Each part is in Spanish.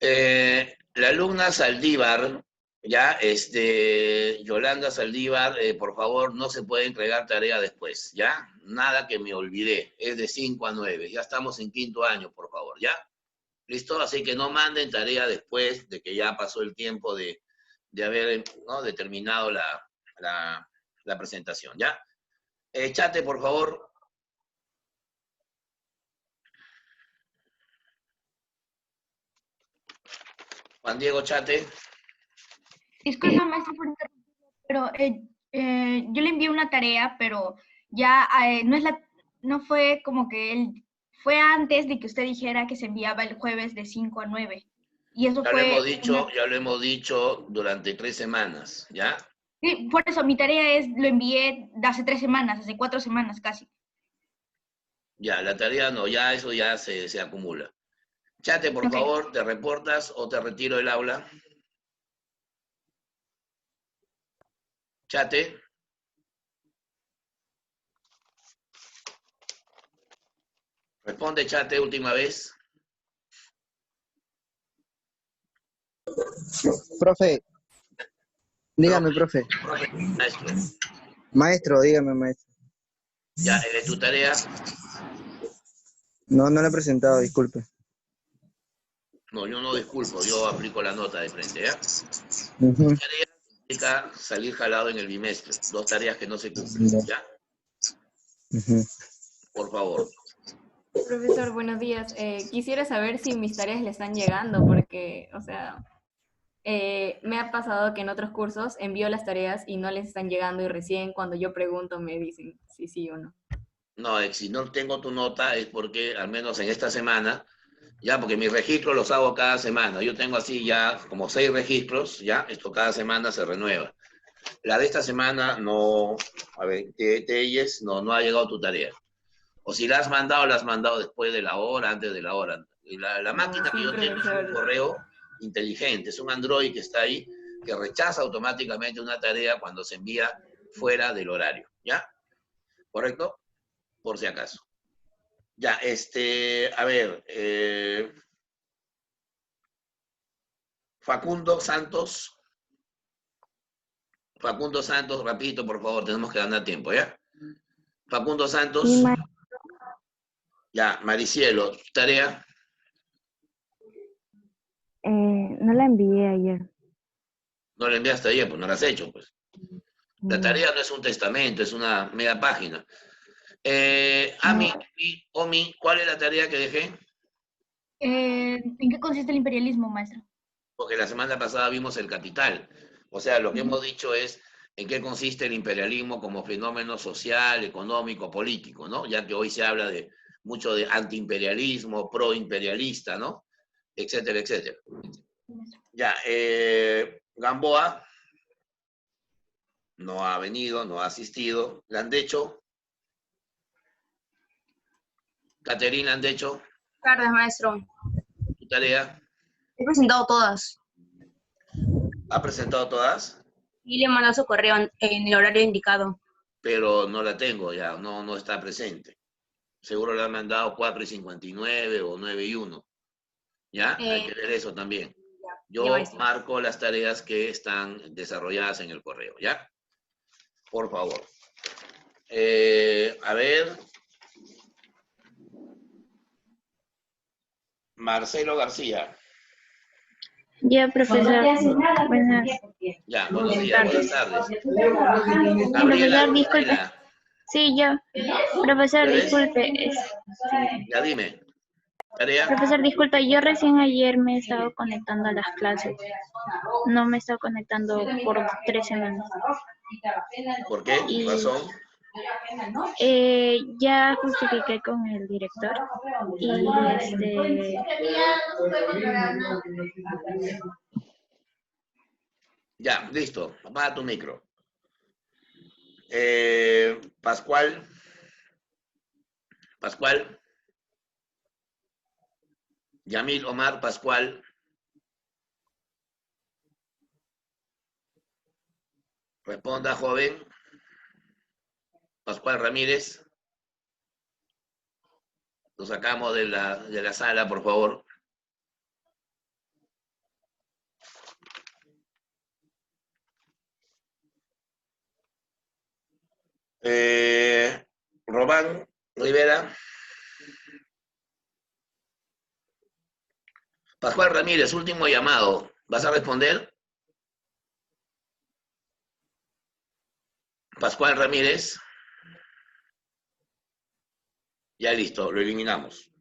La alumna Saldívar, ya, Yolanda Saldívar, por favor, no se puede entregar tarea después, ¿ya? Nada que me olvidé, es de 5 a 9, ya estamos en quinto año, por favor, ¿ya? ¿Listo? Así que no manden tarea después de que ya pasó el tiempo de haber, ¿no?, determinado la, la presentación, ¿ya? Chate, por favor. Juan Diego Chate. Disculpa, maestro, por interrumpirlo, pero yo le envié una tarea, pero ya no fue como que fue antes de que usted dijera que se enviaba el jueves de 5 a 9. Y eso fue Ya lo hemos dicho durante 3 semanas, ¿ya? Sí, por eso mi tarea lo envié de hace 3 semanas, hace 4 semanas casi. Ya, la tarea no, ya eso ya se acumula. Chate, por Okay. favor, ¿te reportas o te retiro del aula? Chate. Responde, Chate, última vez. Profe, dígame, profe. Maestro. Maestro, dígame, maestro. Ya, ¿de tu tarea? No, no le he presentado, disculpe. No, yo no disculpo, yo aplico la nota de frente, ¿ya? Uh-huh. Tarea implica salir jalado en el bimestre. 2 tareas que no se cumplen, ¿ya? Uh-huh. Por favor. Profesor, buenos días. Quisiera saber si mis tareas le están llegando, porque, o sea, me ha pasado que en otros cursos envío las tareas y no les están llegando y recién cuando yo pregunto me dicen si sí o no. No, si no tengo tu nota es porque, al menos en esta semana, ya, porque mis registros los hago cada semana. Yo tengo así ya como 6 registros, ya, esto cada semana se renueva. La de esta semana no, a ver, Telles, no ha llegado tu tarea. O si la has mandado después de la hora, antes de la hora. La máquina Sí, que yo tengo es un profesor. correo inteligente, es un Android que está ahí, que rechaza automáticamente una tarea cuando se envía fuera del horario, ¿ya? ¿Correcto? Por si acaso. Ya, a ver, Facundo Santos, rapidito, por favor, tenemos que ganar tiempo, ¿ya? Facundo Santos. Sí, Ya, Maricielo, tarea. no la envié ayer. No la enviaste ayer, pues no la has hecho, pues. La tarea no es un testamento, es una media página. Omi, ¿cuál es la tarea que dejé? ¿En qué consiste el imperialismo, maestro? Porque la semana pasada vimos el capital. O sea, lo que hemos dicho es en qué consiste el imperialismo como fenómeno social, económico, político, ¿no? Ya que hoy se habla mucho de antiimperialismo, proimperialista, ¿no? Etcétera, etcétera. Ya, Gamboa no ha venido, no ha asistido. Landecho. Caterina Landecho. Buenas tardes, maestro. ¿Tu tarea? He presentado todas. ¿Ha presentado todas? Y le mandó su correo en el horario indicado. Pero no la tengo ya, no está presente. Seguro le han mandado 4:59 o 9:01. ¿Ya? Hay que ver eso también. Yo marco las tareas que están desarrolladas en el correo, ¿ya? Por favor. A ver. Marcelo García. Ya, profesor. Ya, buenos días, buenas tardes. Profesor, disculpe. Sí, yo. Profesor, disculpe. Ya dime. ¿Tarea? Profesor, disculpe, yo recién ayer me he estado conectando a las clases. No me he estado conectando por 3 semanas. ¿Por qué? ¿Qué razón? Ya justifiqué con el director y Ya, listo. Apaga tu micro. Pascual. Yamil Omar Pascual. Responda, joven. Pascual Ramírez. Lo sacamos de la sala, por favor. Román Rivera. Pascual Ramírez, último llamado. ¿Vas a responder? Pascual Ramírez. Ya listo, lo eliminamos.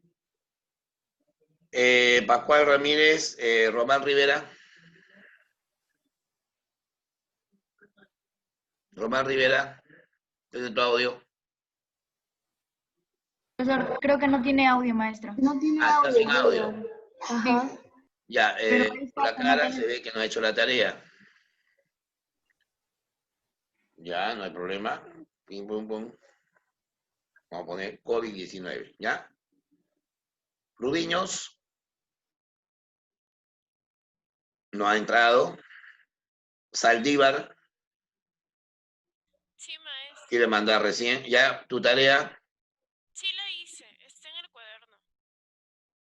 Pascual Ramírez, Román Rivera. Román Rivera, desde tu audio. Profesor, creo que no tiene audio, maestro. Está sin audio. Ajá. Ya, Pero ahí está, por la que no cara tiene- se ve que no ha hecho la tarea. Ya, no hay problema. Pim, pum, pum. Vamos a poner COVID-19, ¿ya? Rubiños. No ha entrado. Saldívar. Sí, maestro. Quiere mandar recién. Ya, tu tarea, Sí la hice, está en el cuaderno.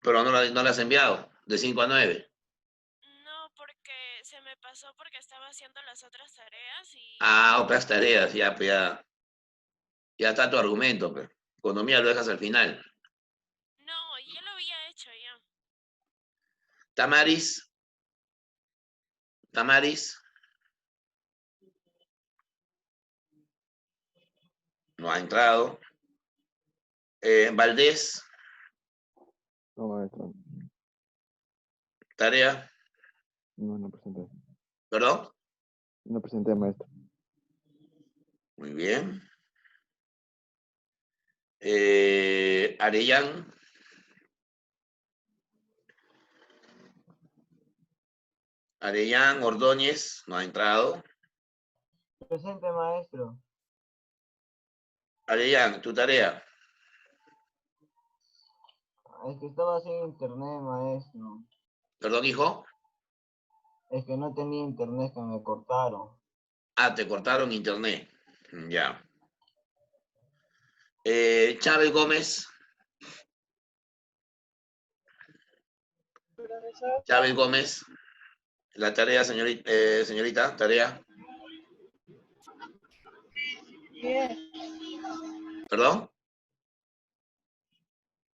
pero no la has enviado. De 5 a 9. No, porque se me pasó porque estaba haciendo las otras tareas y... Ah, otras tareas, ya, pues ya está tu argumento, pues. Economía lo dejas al final. No, ya lo había hecho ya. Tamaris. Tamaris. No ha entrado. Valdés. No, maestro. Tarea. No presenté. ¿Perdón? No presenté, maestro. Muy bien. Arellán. Arellán Ordóñez. No ha entrado. Presente, maestro. Arellán, tu tarea. Es que estaba sin internet, maestro. ¿Perdón, hijo? Es que no tenía internet, que me cortaron. Ah, te cortaron internet. Ya. Chávez Gómez. Chávez Gómez. La tarea, señorita, tarea. Bien, ¿Perdón?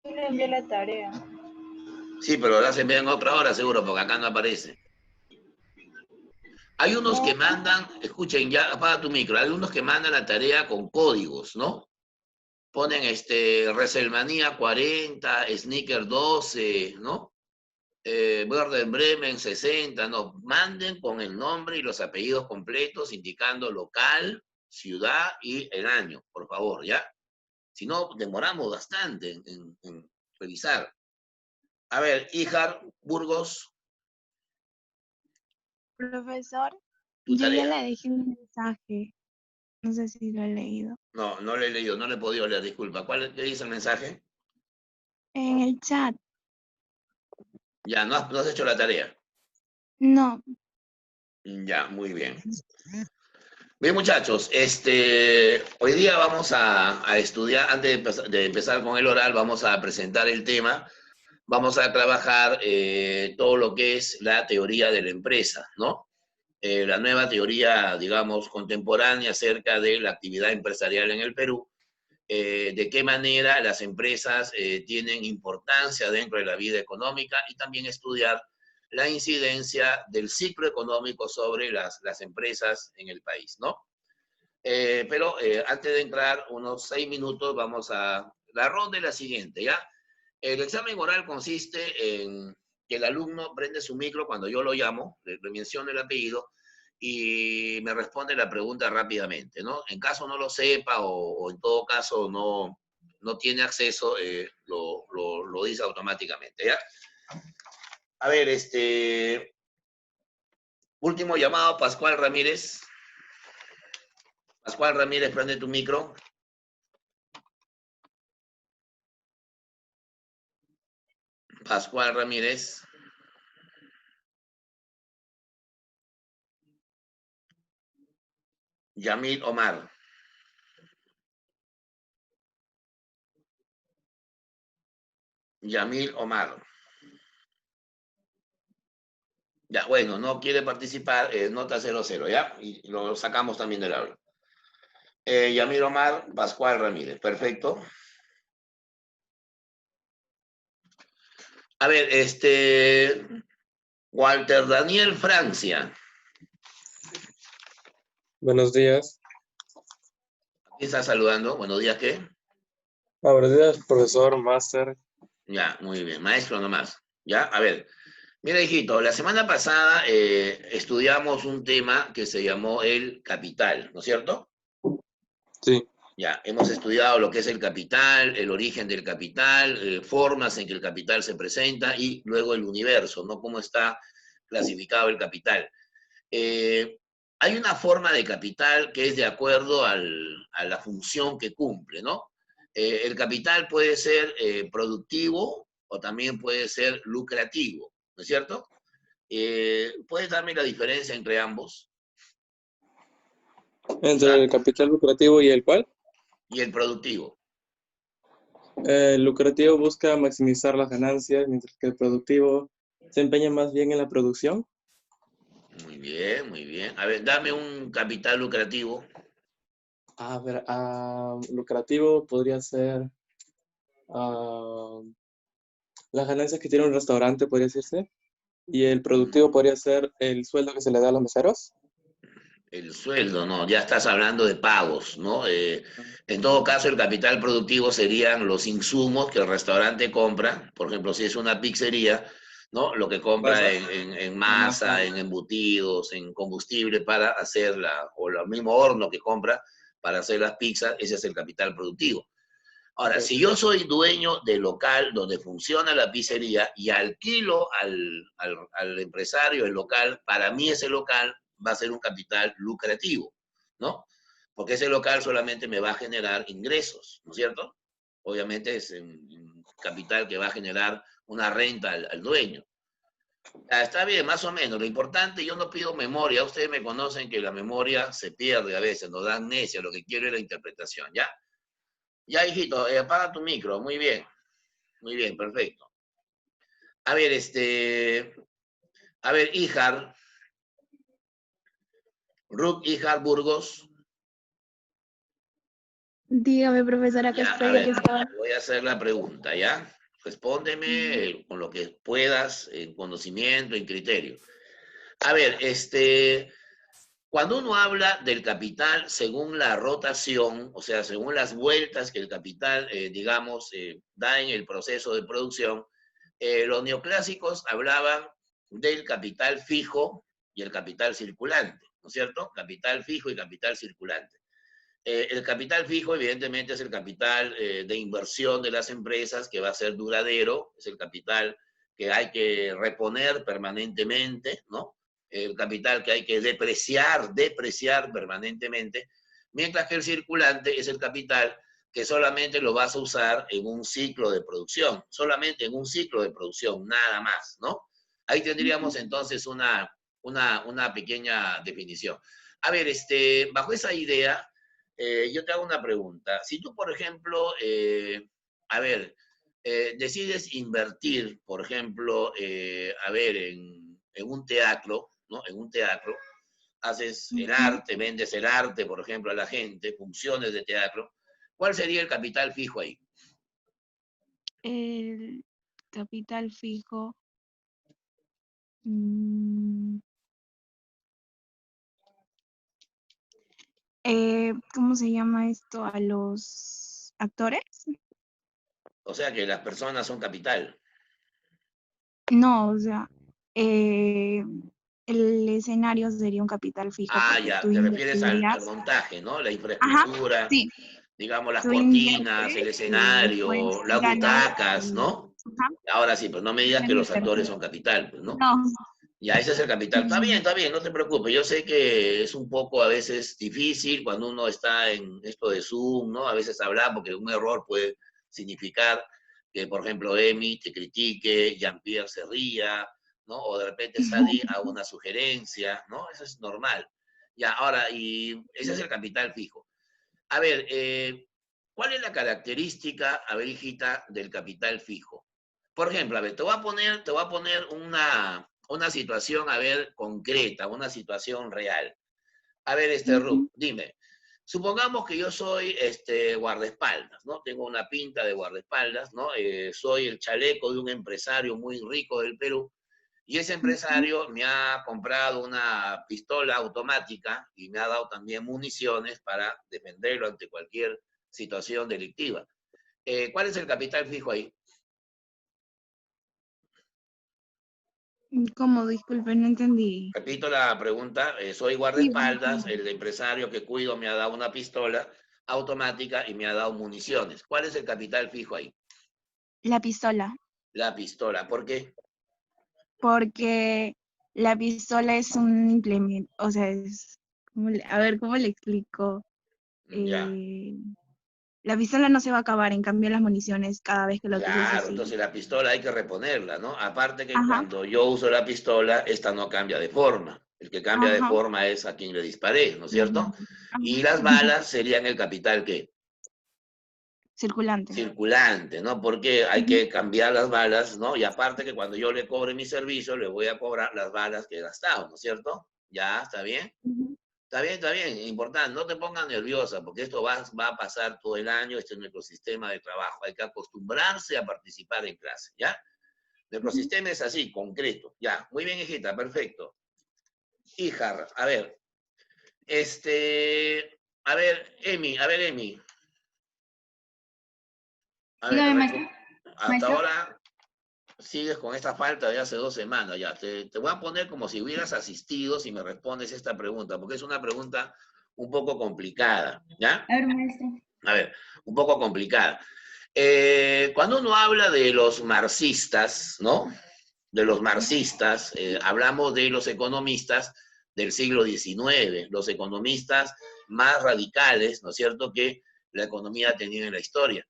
sí le envié la tarea. Sí, pero la hacen en otra hora seguro, porque acá no aparece. Hay unos que mandan, escuchen, ya apaga tu micro, hay unos que mandan la tarea con códigos, ¿no? Ponen WrestleMania 40, Sneaker 12, ¿no? Werder Bremen 60, no, manden con el nombre y los apellidos completos, indicando local, ciudad y el año, por favor, ¿ya? Si no, demoramos bastante en revisar. A ver, Ijar Burgos, Profesor, tu yo ya tarea. le dejé un mensaje. No sé si lo he leído. No, no le he leído, no le he podido leer, disculpa. ¿Qué dice el mensaje? En el chat. Ya, no has hecho la tarea. No. Ya, muy bien. Bien, muchachos, hoy día vamos a estudiar, antes de empezar con el oral, vamos a presentar el tema, vamos a trabajar todo lo que es la teoría de la empresa, ¿no? La nueva teoría, digamos, contemporánea acerca de la actividad empresarial en el Perú, de qué manera las empresas tienen importancia dentro de la vida económica y también estudiar la incidencia del ciclo económico sobre las empresas en el país, ¿no? Pero antes de entrar, unos 6 minutos, vamos a... La ronda es la siguiente, ¿ya? El examen oral consiste en que el alumno prende su micro cuando yo lo llamo, le menciono el apellido, y me responde la pregunta rápidamente, ¿no? En caso no lo sepa o en todo caso no tiene acceso, lo dice automáticamente, ¿ya? A ver, último llamado, Pascual Ramírez. Pascual Ramírez, prende tu micro. Pascual Ramírez. Yamil Omar. Yamil Omar. Ya, bueno, no quiere participar, nota 00, ¿ya? Y lo sacamos también del aula. Yamir Omar Pascual Ramírez, perfecto. A ver, Walter Daniel Francia. Buenos días. ¿Quién está saludando? Buenos días, ¿qué? Buenos días, profesor, máster. Ya, muy bien, maestro nomás. Ya, a ver. Mira, hijito, la semana pasada estudiamos un tema que se llamó el capital, ¿no es cierto? Sí. Ya, hemos estudiado lo que es el capital, el origen del capital, formas en que el capital se presenta y luego el universo, ¿no? Cómo está clasificado el capital. Hay una forma de capital que es de acuerdo a la función que cumple, ¿no? El capital puede ser productivo o también puede ser lucrativo, ¿no es cierto? ¿Puedes darme la diferencia entre ambos? Entre el capital lucrativo y el cual. Y el productivo. El lucrativo busca maximizar las ganancias, mientras que el productivo se empeña más bien en la producción. Muy bien, muy bien. A ver, dame un capital lucrativo. A ver, lucrativo podría ser las ganancias que tiene un restaurante, podría decirse. Y el productivo podría ser el sueldo que se le da a los meseros. El sueldo, ¿no? Ya estás hablando de pagos, ¿no? En todo caso, el capital productivo serían los insumos que el restaurante compra. Por ejemplo, si es una pizzería, ¿no? Lo que compra en masa, en embutidos, en combustible para hacerla, o el mismo horno que compra para hacer las pizzas, ese es el capital productivo. Ahora, si yo soy dueño del local donde funciona la pizzería y alquilo al empresario el local, para mí ese local va a ser un capital lucrativo, ¿no? Porque ese local solamente me va a generar ingresos, ¿no es cierto? Obviamente es un capital que va a generar una renta al dueño. Está bien, más o menos. Lo importante, yo no pido memoria. Ustedes me conocen que la memoria se pierde a veces, nos da amnesia. Lo que quiero es la interpretación, ¿ya? Ya, hijito, apaga tu micro. Muy bien, perfecto. A ver, Ijar, Ruth Ijar Burgos. Dígame, profesora, que Ya, estoy a aquí. ver, voy a hacer la pregunta, ¿ya? Respóndeme con lo que puedas, en conocimiento, en criterio. A ver, cuando uno habla del capital según la rotación, o sea, según las vueltas que el capital, da en el proceso de producción, los neoclásicos hablaban del capital fijo y el capital circulante, ¿no es cierto? Capital fijo y capital circulante. El capital fijo, evidentemente, es el capital de inversión de las empresas que va a ser duradero, es el capital que hay que reponer permanentemente, ¿no? El capital que hay que depreciar permanentemente, mientras que el circulante es el capital que solamente lo vas a usar en un ciclo de producción, solamente en un ciclo de producción, nada más, ¿no? Ahí tendríamos entonces una pequeña definición. A ver, bajo esa idea, yo te hago una pregunta. Si tú, por ejemplo, decides invertir, por ejemplo, en un teatro, ¿no? En un teatro, haces el arte, vendes el arte, por ejemplo, a la gente, funciones de teatro, ¿cuál sería el capital fijo ahí? El capital fijo. ¿Cómo se llama esto? ¿A los actores? O sea que las personas son capital. No, o sea, el escenario sería un capital fijo Ah, porque ya, tú te refieres al invertirías. montaje, ¿no? La Ajá, infraestructura, sí, digamos, las tú cortinas, el inviertes y después escenario, las ganas. butacas, ¿no? Ajá, Ahora sí, pues no me digas que ganas los actores invertido. son capital, pues, ¿no? No. Ya, ese es el capital. Está bien, no te preocupes. Yo sé que es un poco a veces difícil cuando uno está en esto de Zoom, ¿no? A veces hablar porque un error puede significar que, por ejemplo, Emi te critique, Jean-Pierre se ría, ¿no? O de repente Sadi haga una sugerencia, ¿no? Eso es normal. Ya, ahora, y ese es el capital fijo. A ver, ¿cuál es la característica, a ver, hijita, del capital fijo? Por ejemplo, a ver, te voy a poner una situación, a ver, concreta, una situación real. A ver, Ruth, dime, Supongamos que yo soy guardaespaldas, ¿no? Tengo una pinta de guardaespaldas, ¿no? Soy el chaleco de un empresario muy rico del Perú, y ese empresario me ha comprado una pistola automática y me ha dado también municiones para defenderlo ante cualquier situación delictiva. ¿Cuál es el capital fijo ahí? ¿Cómo? Disculpe, no entendí. Repito la pregunta, soy Sí, guardaespaldas, el empresario que cuido me ha dado una pistola automática y me ha dado municiones. ¿Cuál es el capital fijo ahí? la pistola, La pistola. ¿Por qué? porque la pistola es un implemento, o sea, a ver, ¿cómo le explico? Ya, La pistola no se va a acabar, en cambio las municiones cada vez que la utilices claro, sí. entonces la pistola hay que reponerla, ¿no? Aparte que Ajá, cuando yo uso la pistola, esta no cambia de forma. El que cambia de ajá, forma es a quien le disparé, ¿no es cierto? ajá, Y las balas serían el capital que circulante. circulante, ¿no? Porque hay Ujú, que cambiar las balas, ¿no? Y aparte que cuando yo le cobre mi servicio, le voy a cobrar las balas que he gastado, ¿no es cierto? ¿Ya? ¿Está bien? ujú. Está bien, importante, no te pongas nerviosa, porque esto va a pasar todo el año, este es nuestro sistema de trabajo, hay que acostumbrarse a participar en clase, ¿ya? Nuestro Ujú. sistema es así, concreto, ya, muy bien, hijita, perfecto. Hija, a ver, Emi, a Dígame, ver, maestro. hasta Maestro. ahora sigues con esta falta de hace 2 semanas, ya, te voy a poner como si hubieras asistido si me respondes esta pregunta, porque es una pregunta un poco complicada, ¿ya? A ver, maestro. A ver, un poco complicada. Cuando uno habla de los marxistas, ¿no? De los marxistas, hablamos de los economistas del siglo XIX, los economistas más radicales, ¿no es cierto?, que la economía ha tenido en la historia.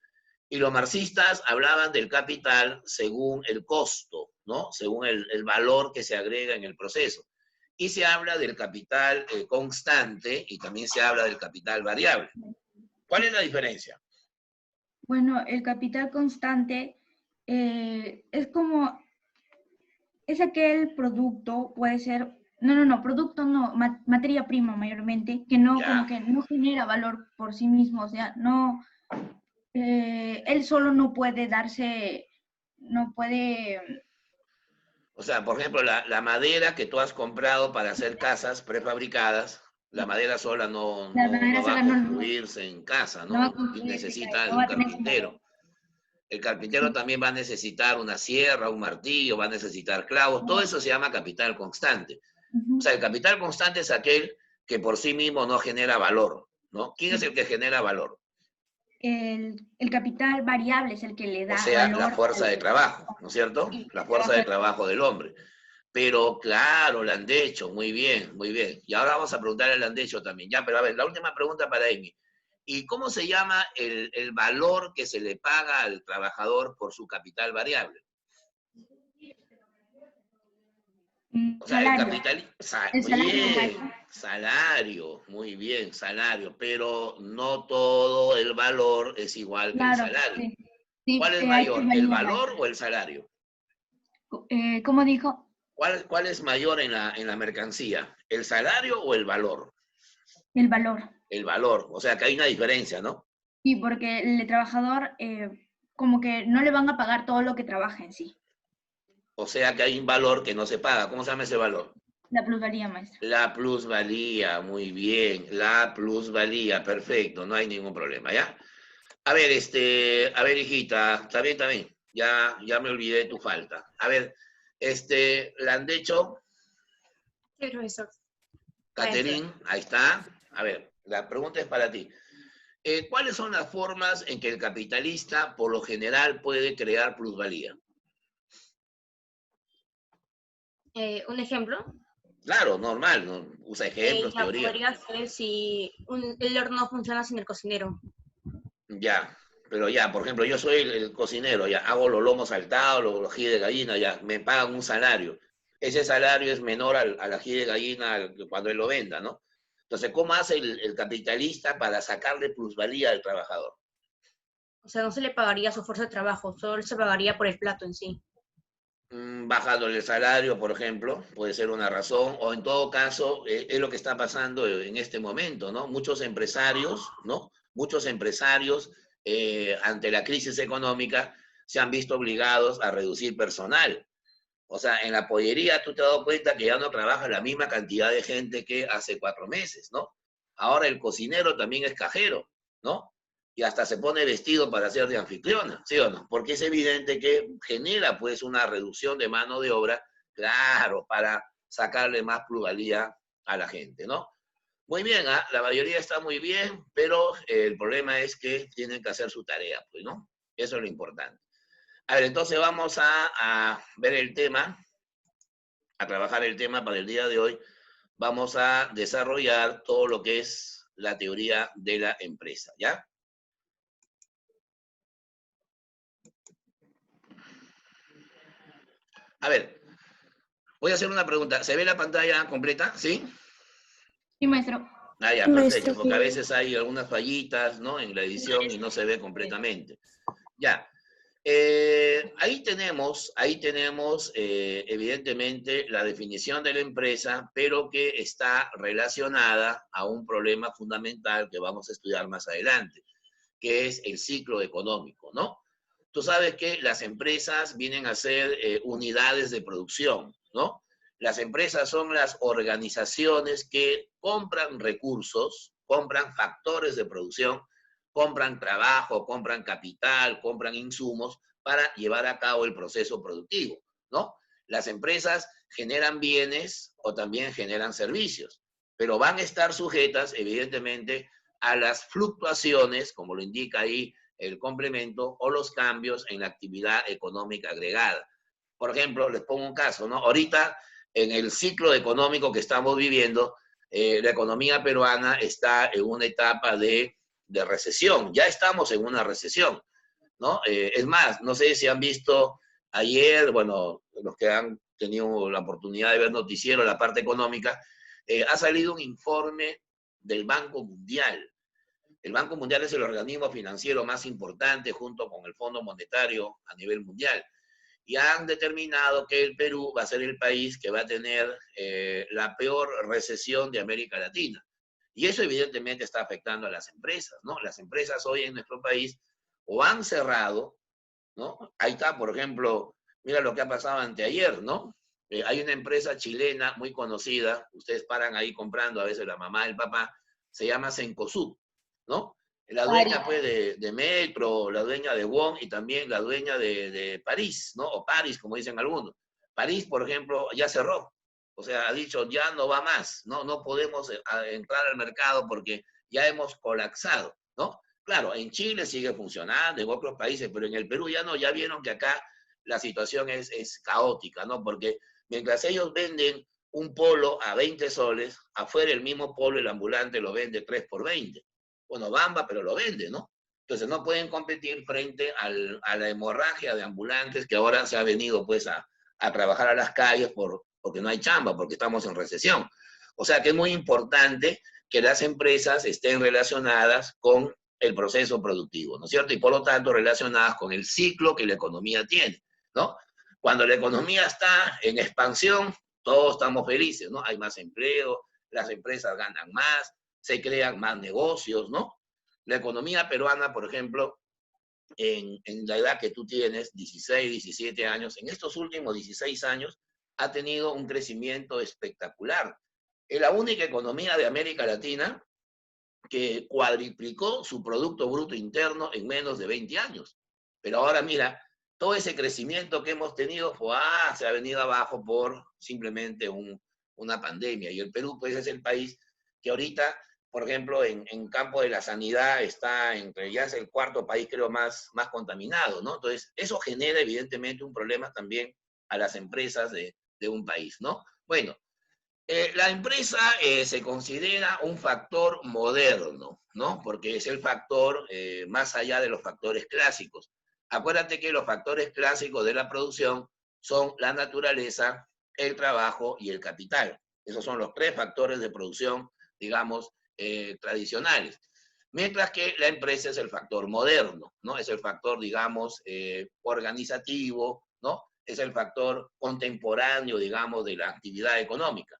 Y los marxistas hablaban del capital según el costo, ¿no? Según el valor que se agrega en el proceso. Y se habla del capital constante y también se habla del capital variable. ¿Cuál es la diferencia? Bueno, el capital constante es como, es aquel producto, puede ser, producto no, materia prima mayormente, que no, como Ya. que no genera valor por sí mismo, o sea, no, él solo no puede darse, no puede, O sea, por ejemplo, la madera que tú has comprado para hacer casas prefabricadas, la madera sola la manera no va a sola construirse en casa, no va a ¿no? Y construirse, necesita de no un va a tener su valor. carpintero. El carpintero también va a necesitar una sierra, un martillo, va a necesitar clavos, todo eso se llama capital constante. O sea, el capital constante es aquel que por sí mismo no genera valor, ¿no? ¿Quién es el que genera valor? El capital variable es el que le O da sea, la valor fuerza de trabajo, ¿no es cierto? sí, La el fuerza trabajo de de trabajo del hombre. Pero claro, Landecho, muy bien, muy bien. Y ahora vamos a preguntarle a Landecho también. Ya, pero a ver, la última pregunta para Amy. ¿Y cómo se llama el valor que se le paga al trabajador por su capital variable? O sea, el salario. capital, El salario, bien, maestro. salario, muy bien, salario, pero no todo el valor es igual que el Claro, salario. sí. Sí, ¿Cuál es hay mayor, el plusvalía, valor maestro. o el salario? ¿Cómo dijo? ¿Cuál es mayor en la mercancía? ¿El salario o el valor? El valor. El valor, o sea que hay una diferencia, ¿no? Sí, porque el trabajador como que no le van a pagar todo lo que trabaja en sí. O sea que hay un valor que no se paga. ¿Cómo se llama ese valor? La plusvalía, maestro. La plusvalía, muy bien. La plusvalía, perfecto, no hay ningún problema, ¿ya? A ver, hijita, está bien, está bien. Ya me olvidé de tu falta. A ver, Landecho, Sí, profesor. Caterín, ahí está. A ver, la pregunta es para ti. ¿Cuáles son las formas en que el capitalista, por lo general, puede crear plusvalía? Un ejemplo, Claro, normal, ¿no? Usa ejemplos, ya teoría. podría ser si el horno funciona sin el cocinero. Ya, pero ya, por ejemplo, yo soy el cocinero, ya hago los lomos saltados, los ají de gallina, ya me pagan un salario. Ese salario es menor al ají de gallina cuando él lo venda, ¿no? Entonces, ¿cómo hace el capitalista para sacarle plusvalía al trabajador? O sea, no se le pagaría su fuerza de trabajo, solo se pagaría por el plato en sí. Bajándole el salario, por ejemplo, puede ser una razón, o en todo caso, es lo que está pasando en este momento, ¿no? Muchos empresarios, ¿no? Muchos empresarios, ante la crisis económica, se han visto obligados a reducir personal. O sea, en la pollería tú te has dado cuenta que ya no trabaja la misma cantidad de gente que hace 4 meses, ¿no? Ahora el cocinero también es cajero, ¿no? Y hasta se pone vestido para ser de anfitriona, ¿sí o no? Porque es evidente que genera pues una reducción de mano de obra, claro, para sacarle más plusvalía a la gente, ¿no? Muy bien, ¿ah? La mayoría está muy bien, pero el problema es que tienen que hacer su tarea, pues, ¿no? Eso es lo importante. A ver, entonces vamos a ver el tema, a trabajar el tema para el día de hoy. Vamos a desarrollar todo lo que es la teoría de la empresa, ¿ya? A ver, voy a hacer una pregunta. ¿Se ve la pantalla completa? ¿Sí? Sí, maestro. Ah, ya, Sí, perfecto, maestro, porque a sí. veces hay algunas fallitas, ¿no? En la edición y no se ve completamente. Ya. Ahí tenemos, evidentemente la definición de la empresa, pero que está relacionada a un problema fundamental que vamos a estudiar más adelante, que es el ciclo económico, ¿no? Tú sabes que las empresas vienen a ser unidades de producción, ¿no? Las empresas son las organizaciones que compran recursos, compran factores de producción, compran trabajo, compran capital, compran insumos para llevar a cabo el proceso productivo, ¿no? Las empresas generan bienes o también generan servicios, pero van a estar sujetas, evidentemente, a las fluctuaciones, como lo indica ahí el complemento, o los cambios en la actividad económica agregada. Por ejemplo, les pongo un caso, ¿no? Ahorita, en el ciclo económico que estamos viviendo, la economía peruana está en una etapa de recesión. Ya estamos en una recesión, ¿no? Es más, no sé si han visto ayer, bueno, los que han tenido la oportunidad de ver noticiero, la parte económica, ha salido un informe del Banco Mundial. El Banco Mundial es el organismo financiero más importante junto con el Fondo Monetario a nivel mundial. Y han determinado que el Perú va a ser el país que va a tener la peor recesión de América Latina. Y eso evidentemente está afectando a las empresas, ¿no? Las empresas hoy en nuestro país o han cerrado, ¿no? Ahí está, por ejemplo, mira lo que ha pasado anteayer, ¿no? Hay una empresa chilena muy conocida, ustedes paran ahí comprando a veces la mamá, el papá, se llama Cencosud, ¿no? La dueña pues de Metro, la dueña de WOM y también la dueña de París, ¿no? O París, como dicen algunos. París, por ejemplo, ya cerró. O sea, ha dicho, ya no va más, ¿no? No podemos entrar al mercado porque ya hemos colapsado, ¿no? Claro, en Chile sigue funcionando, en otros países, pero en el Perú ya no, ya vieron que acá la situación es caótica, ¿no? Porque mientras ellos venden un polo a 20 soles, afuera el mismo polo, el ambulante lo vende 3 por 20. Bueno, bamba, pero lo vende, ¿no? Entonces no pueden competir frente a la hemorragia de ambulantes que ahora se ha venido pues a trabajar a las calles porque no hay chamba, porque estamos en recesión. O sea que es muy importante que las empresas estén relacionadas con el proceso productivo, ¿no es cierto? Y por lo tanto relacionadas con el ciclo que la economía tiene, ¿no? Cuando la economía está en expansión, todos estamos felices, ¿no? Hay más empleo, las empresas ganan más, se crean más negocios, ¿no? La economía peruana, por ejemplo, en la edad que tú tienes, 16, 17 años, en estos últimos 16 años, ha tenido un crecimiento espectacular. Es la única economía de América Latina que cuadriplicó su Producto Bruto Interno en menos de 20 años. Pero ahora mira, todo ese crecimiento que hemos tenido se ha venido abajo por simplemente una pandemia. Y el Perú pues es el país que ahorita, por ejemplo, en campo de la sanidad está ya es el cuarto país creo más contaminado, ¿no? Entonces eso genera evidentemente un problema también a las empresas de un país, ¿no? Bueno, la empresa se considera un factor moderno, ¿no? Porque es el factor más allá de los factores clásicos. Acuérdate que los factores clásicos de la producción son la naturaleza, el trabajo y el capital. Esos son los 3 factores de producción, digamos, tradicionales. Mientras que la empresa es el factor moderno, ¿no? Es el factor, digamos, organizativo, ¿no? es el factor contemporáneo, digamos, de la actividad económica.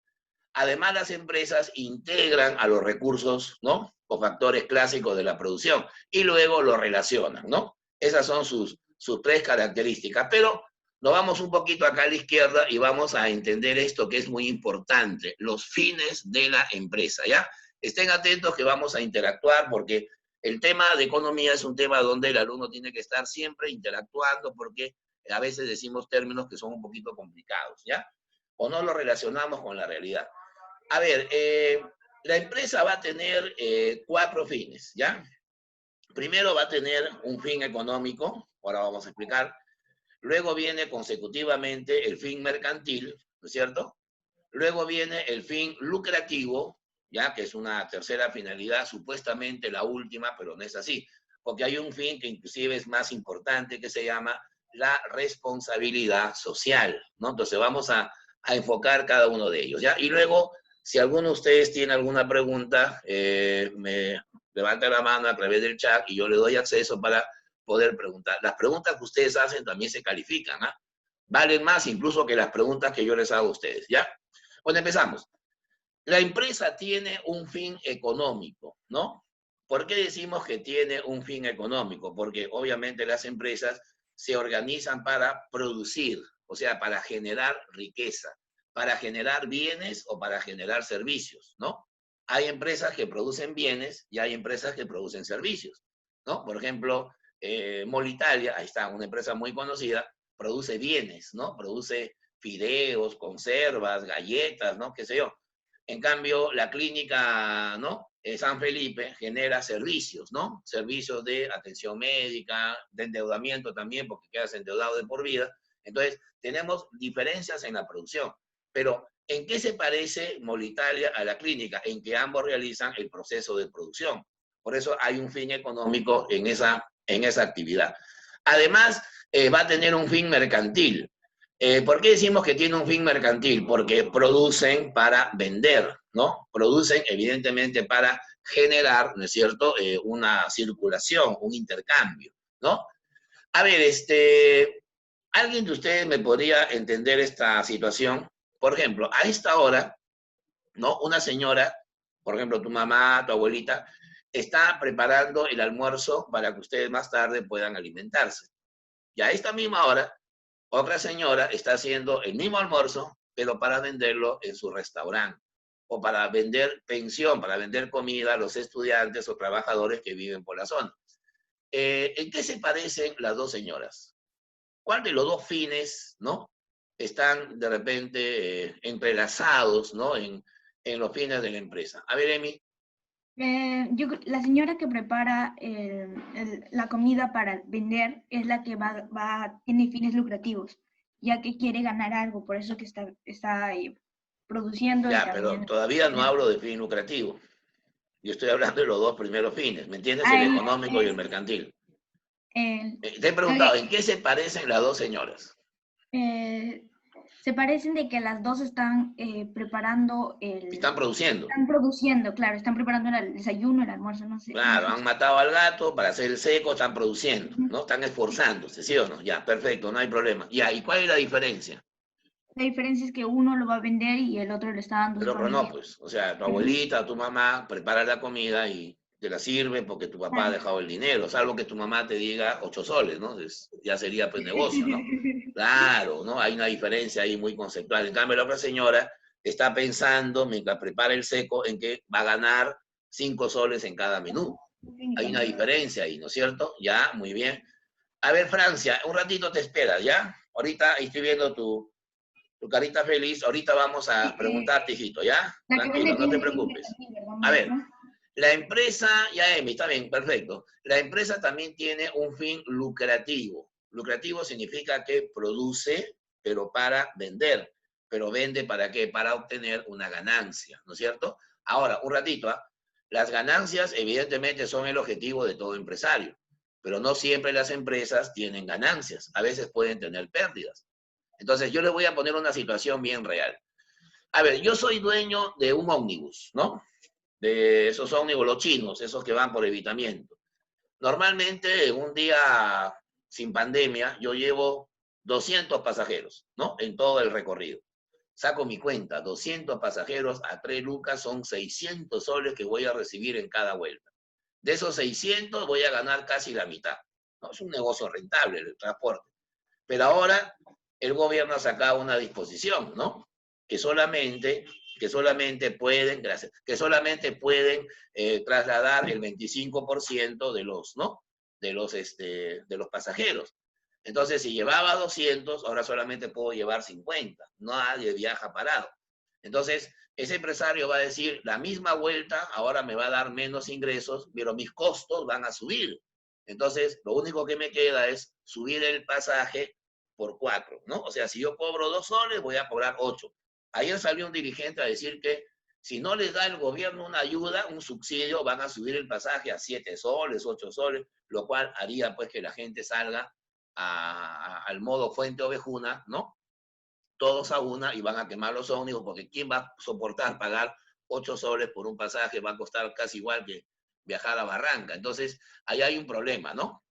Además, las empresas integran a los recursos, ¿no?, o factores clásicos de la producción, y luego los relacionan, ¿no? Esas son sus tres características. Pero nos vamos un poquito acá a la izquierda y vamos a entender esto que es muy importante, los fines de la empresa, ¿ya? Estén atentos que vamos a interactuar porque el tema de economía es un tema donde el alumno tiene que estar siempre interactuando porque a veces decimos términos que son un poquito complicados, ¿ya? O no lo relacionamos con la realidad. A ver, la empresa va a tener 4 fines, ¿ya? Primero va a tener un fin económico, ahora vamos a explicar. Luego viene consecutivamente el fin mercantil, ¿no es cierto? Luego viene el fin lucrativo, ya que es una tercera finalidad, supuestamente la última, pero no es así, porque hay un fin que inclusive es más importante que se llama la responsabilidad social, ¿no? Entonces vamos a enfocar cada uno de ellos, ¿ya? Y luego, si alguno de ustedes tiene alguna pregunta, me levanta la mano a través del chat y yo le doy acceso para poder preguntar. Las preguntas que ustedes hacen también se califican, ¿ah? Valen más incluso que las preguntas que yo les hago a ustedes, ¿ya? Bueno, empezamos. La empresa tiene un fin económico, ¿no? ¿Por qué decimos que tiene un fin económico? Porque obviamente las empresas se organizan para producir, o sea, para generar riqueza, para generar bienes o para generar servicios, ¿no? Hay empresas que producen bienes y hay empresas que producen servicios, ¿no? Por ejemplo, Molitalia, ahí está, una empresa muy conocida, produce bienes, ¿no? Produce fideos, conservas, galletas, ¿no? Qué sé yo. En cambio, la clínica, ¿no?, San Felipe genera servicios, ¿no? Servicios de atención médica, de endeudamiento también, porque quedas endeudado de por vida. Entonces, tenemos diferencias en la producción. Pero, ¿en qué se parece Molitalia a la clínica? En que ambos realizan el proceso de producción. Por eso hay un fin económico en esa actividad. Además, va a tener un fin mercantil. ¿Por qué decimos que tiene un fin mercantil? Porque producen para vender, ¿no? Producen evidentemente para generar, ¿no es cierto?, una circulación, un intercambio, ¿no? A ver, ¿alguien de ustedes me podría entender esta situación? Por ejemplo, a esta hora, ¿no?, una señora, por ejemplo, tu mamá, tu abuelita, está preparando el almuerzo para que ustedes más tarde puedan alimentarse. Y a esta misma hora, otra señora está haciendo el mismo almuerzo, pero para venderlo en su restaurante, o para vender pensión, para vender comida a los estudiantes o trabajadores que viven por la zona. ¿En qué se parecen las dos señoras? ¿Cuál de los dos fines, ¿no?, están de repente entrelazados, ¿no?, en los fines de la empresa? A ver, Emi. La señora que prepara la comida para vender es la que tiene fines lucrativos, ya que quiere ganar algo, por eso que está produciendo. Ya, pero todavía no hablo de fin lucrativo. Yo estoy hablando de los dos primeros fines, ¿me entiendes? El económico y el mercantil. Te he preguntado, ¿en qué se parecen las dos señoras? Se parecen de que las dos están preparando Están produciendo. Están produciendo, claro, están preparando el desayuno, el almuerzo, no sé. Claro, han matado al gato para hacer el seco, están produciendo, ¿no? Están esforzándose, ¿sí o no? Ya, perfecto, no hay problema. Ya, ¿y cuál es la diferencia? La diferencia es que uno lo va a vender y el otro le está dando. Pero no, pues, o sea, tu abuelita o tu mamá prepara la comida y te la sirve porque tu papá ha dejado el dinero, salvo que tu mamá te diga 8 soles, ¿no? Ya sería pues negocio, ¿no? Claro, ¿no? Hay una diferencia ahí muy conceptual. En cambio, la otra señora está pensando, mientras prepara el seco, en que va a ganar 5 soles en cada menú. Hay una diferencia ahí, ¿no es cierto? Ya, muy bien. A ver, Francia, un ratito te esperas, ¿ya? Ahorita estoy viendo tu carita feliz. Ahorita vamos a preguntarte, hijito, ¿ya? Tranquilo, no te preocupes. A ver, la empresa, ya Emi, está bien, perfecto. La empresa también tiene un fin lucrativo. Lucrativo significa que produce, pero para vender. Pero vende ¿para qué? Para obtener una ganancia, ¿no es cierto? Ahora, un ratito, ¿ah? Las ganancias evidentemente son el objetivo de todo empresario, pero no siempre las empresas tienen ganancias. A veces pueden tener pérdidas. Entonces, yo les voy a poner una situación bien real. A ver, yo soy dueño de un ómnibus, ¿no? De esos ómnibus, los chinos, esos que van por evitamiento. Normalmente, un día sin pandemia, yo llevo 200 pasajeros, ¿no? En todo el recorrido. Saco mi cuenta, 200 pasajeros a 3 lucas son 600 soles que voy a recibir en cada vuelta. De esos 600 voy a ganar casi la mitad, ¿no? Es un negocio rentable el transporte. Pero ahora el gobierno ha sacado una disposición, ¿no? Que solamente pueden trasladar el 25% de los, ¿no? De los pasajeros. Entonces, si llevaba 200, ahora solamente puedo llevar 50. Nadie viaja parado. Entonces, ese empresario va a decir, la misma vuelta ahora me va a dar menos ingresos, pero mis costos van a subir. Entonces, lo único que me queda es subir el pasaje por 4, ¿no? O sea, si yo cobro 2 soles, voy a cobrar 8. Ayer salió un dirigente a decir que si no les da el gobierno una ayuda, un subsidio, van a subir el pasaje a 7 soles, 8 soles, lo cual haría pues que la gente salga al modo Fuente Ovejuna, ¿no? Todos a una y van a quemar los ómnibus, porque ¿quién va a soportar pagar 8 soles por un pasaje? Va a costar casi igual que viajar a Barranca. Entonces, ahí hay un problema, ¿no?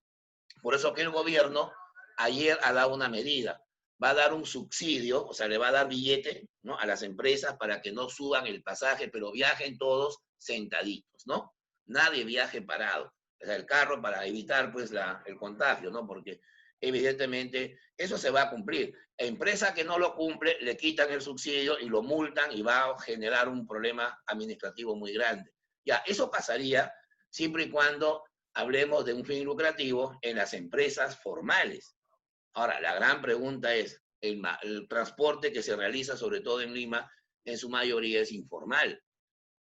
Por eso que el gobierno ayer ha dado una medida. Va a dar un subsidio, o sea, le va a dar billete, ¿no? A las empresas para que no suban el pasaje, pero viajen todos sentaditos, ¿no? Nadie viaje parado. O sea, el carro para evitar, pues, el contagio, ¿no? Porque evidentemente eso se va a cumplir. Empresa que no lo cumple, le quitan el subsidio y lo multan y va a generar un problema administrativo muy grande. Ya, eso pasaría siempre y cuando hablemos de un fin lucrativo en las empresas formales. Ahora, la gran pregunta es, el transporte que se realiza, sobre todo en Lima, en su mayoría es informal.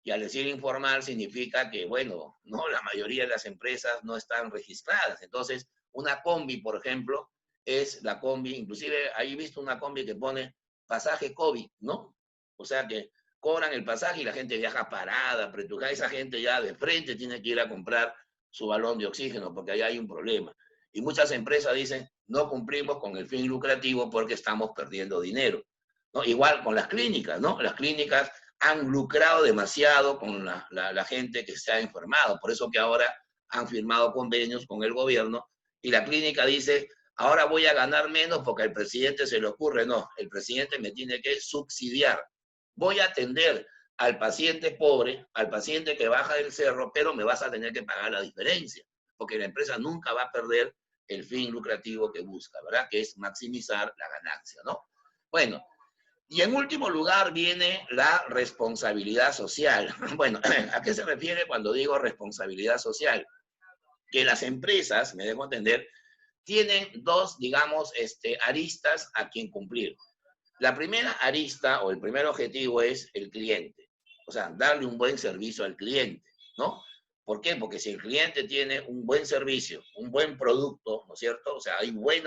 Y al decir informal significa que, bueno, no, la mayoría de las empresas no están registradas. Entonces, una combi, por ejemplo, es la combi, inclusive ahí he visto una combi que pone pasaje COVID, ¿no? O sea que cobran el pasaje y la gente viaja parada, apretujada. Esa gente ya de frente tiene que ir a comprar su balón de oxígeno porque ahí hay un problema. Y muchas empresas dicen, no cumplimos con el fin lucrativo porque estamos perdiendo dinero, ¿no? Igual con las clínicas, ¿no? Las clínicas han lucrado demasiado con la gente que se ha enfermado. Por eso que ahora han firmado convenios con el gobierno y la clínica dice, ahora voy a ganar menos porque al presidente se le ocurre. No, el presidente me tiene que subsidiar. Voy a atender al paciente pobre, al paciente que baja del cerro, pero me vas a tener que pagar la diferencia, porque la empresa nunca va a perder el fin lucrativo que busca, ¿verdad? Que es maximizar la ganancia, ¿no? Bueno, y en último lugar viene la responsabilidad social. Bueno, ¿a qué se refiere cuando digo responsabilidad social? Que las empresas, me dejo entender, tienen dos, digamos, aristas a quien cumplir. La primera arista o el primer objetivo es el cliente. O sea, darle un buen servicio al cliente, ¿no? ¿Por qué? Porque si el cliente tiene un buen servicio, un buen producto, ¿no es cierto? O sea, hay buen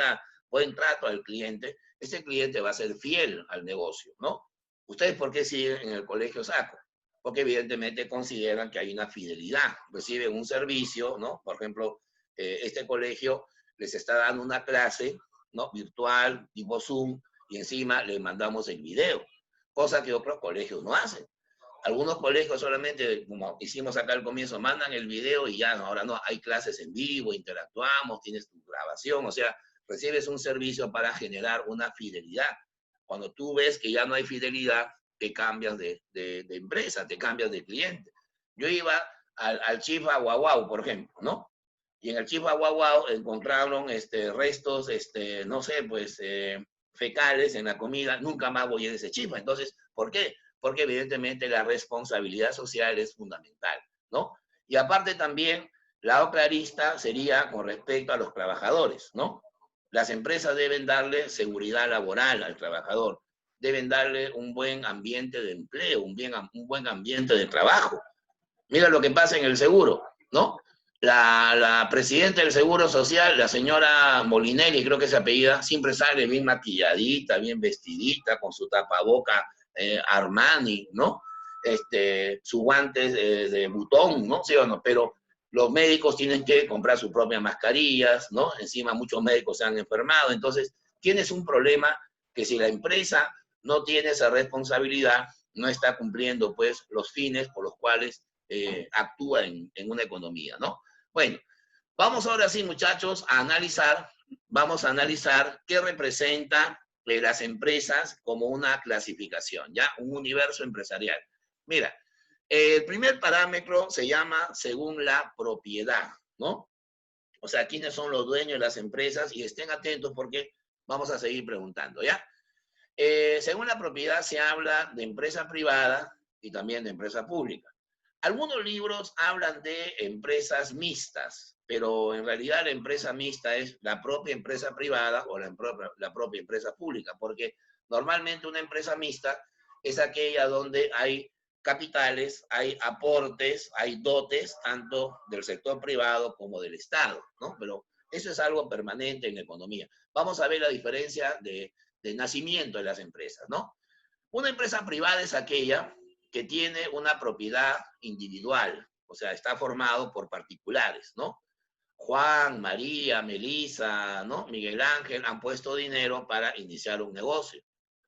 trato al cliente, ese cliente va a ser fiel al negocio, ¿no? ¿Ustedes por qué siguen en el colegio Saco? Porque evidentemente consideran que hay una fidelidad. Reciben un servicio, ¿no? Por ejemplo, este colegio les está dando una clase, ¿no? Virtual, tipo Zoom, y encima les mandamos el video, cosa que otros colegios no hacen. Algunos colegios solamente, como hicimos acá al comienzo, mandan el video y ya, ahora no, hay clases en vivo, interactuamos, tienes tu grabación, o sea, recibes un servicio para generar una fidelidad. Cuando tú ves que ya no hay fidelidad, te cambias de empresa, te cambias de cliente. Yo iba al Chifa Guaguau, por ejemplo, ¿no? Y en el Chifa Guaguau encontraron restos, no sé, pues, fecales en la comida. Nunca más voy a ese Chifa. Entonces, ¿por qué? Porque evidentemente la responsabilidad social es fundamental, ¿no? Y aparte también, la otra arista sería con respecto a los trabajadores, ¿no? Las empresas deben darle seguridad laboral al trabajador, deben darle un buen ambiente de empleo, un buen ambiente de trabajo. Mira lo que pasa en el seguro, ¿no? La presidenta del Seguro Social, la señora Molinelli, creo que es apellida, siempre sale bien maquilladita, bien vestidita, con su tapaboca Armani, ¿no? Sus guantes de butón, ¿no? ¿Sí o no? Pero los médicos tienen que comprar sus propias mascarillas, ¿no? Encima muchos médicos se han enfermado. Entonces, tienes un problema que si la empresa no tiene esa responsabilidad, no está cumpliendo, pues, los fines por los cuales actúa en una economía, ¿no? Bueno, vamos ahora sí, muchachos, a analizar vamos a analizar qué representa las empresas como una clasificación, ¿ya? Un universo empresarial. Mira, el primer parámetro se llama según la propiedad, ¿no? O sea, quiénes son los dueños de las empresas, y estén atentos porque vamos a seguir preguntando, ¿ya? Según la propiedad se habla de empresa privada y también de empresa pública. Algunos libros hablan de empresas mixtas, pero en realidad la empresa mixta es la propia empresa privada o la propia empresa pública, porque normalmente una empresa mixta es aquella donde hay capitales, hay aportes, hay dotes, tanto del sector privado como del Estado, ¿no? Pero eso es algo permanente en la economía. Vamos a ver la diferencia de nacimiento de las empresas, ¿no? Una empresa privada es aquella que tiene una propiedad individual, o sea, está formado por particulares, ¿no? Juan, María, Melissa, ¿no? Miguel Ángel han puesto dinero para iniciar un negocio.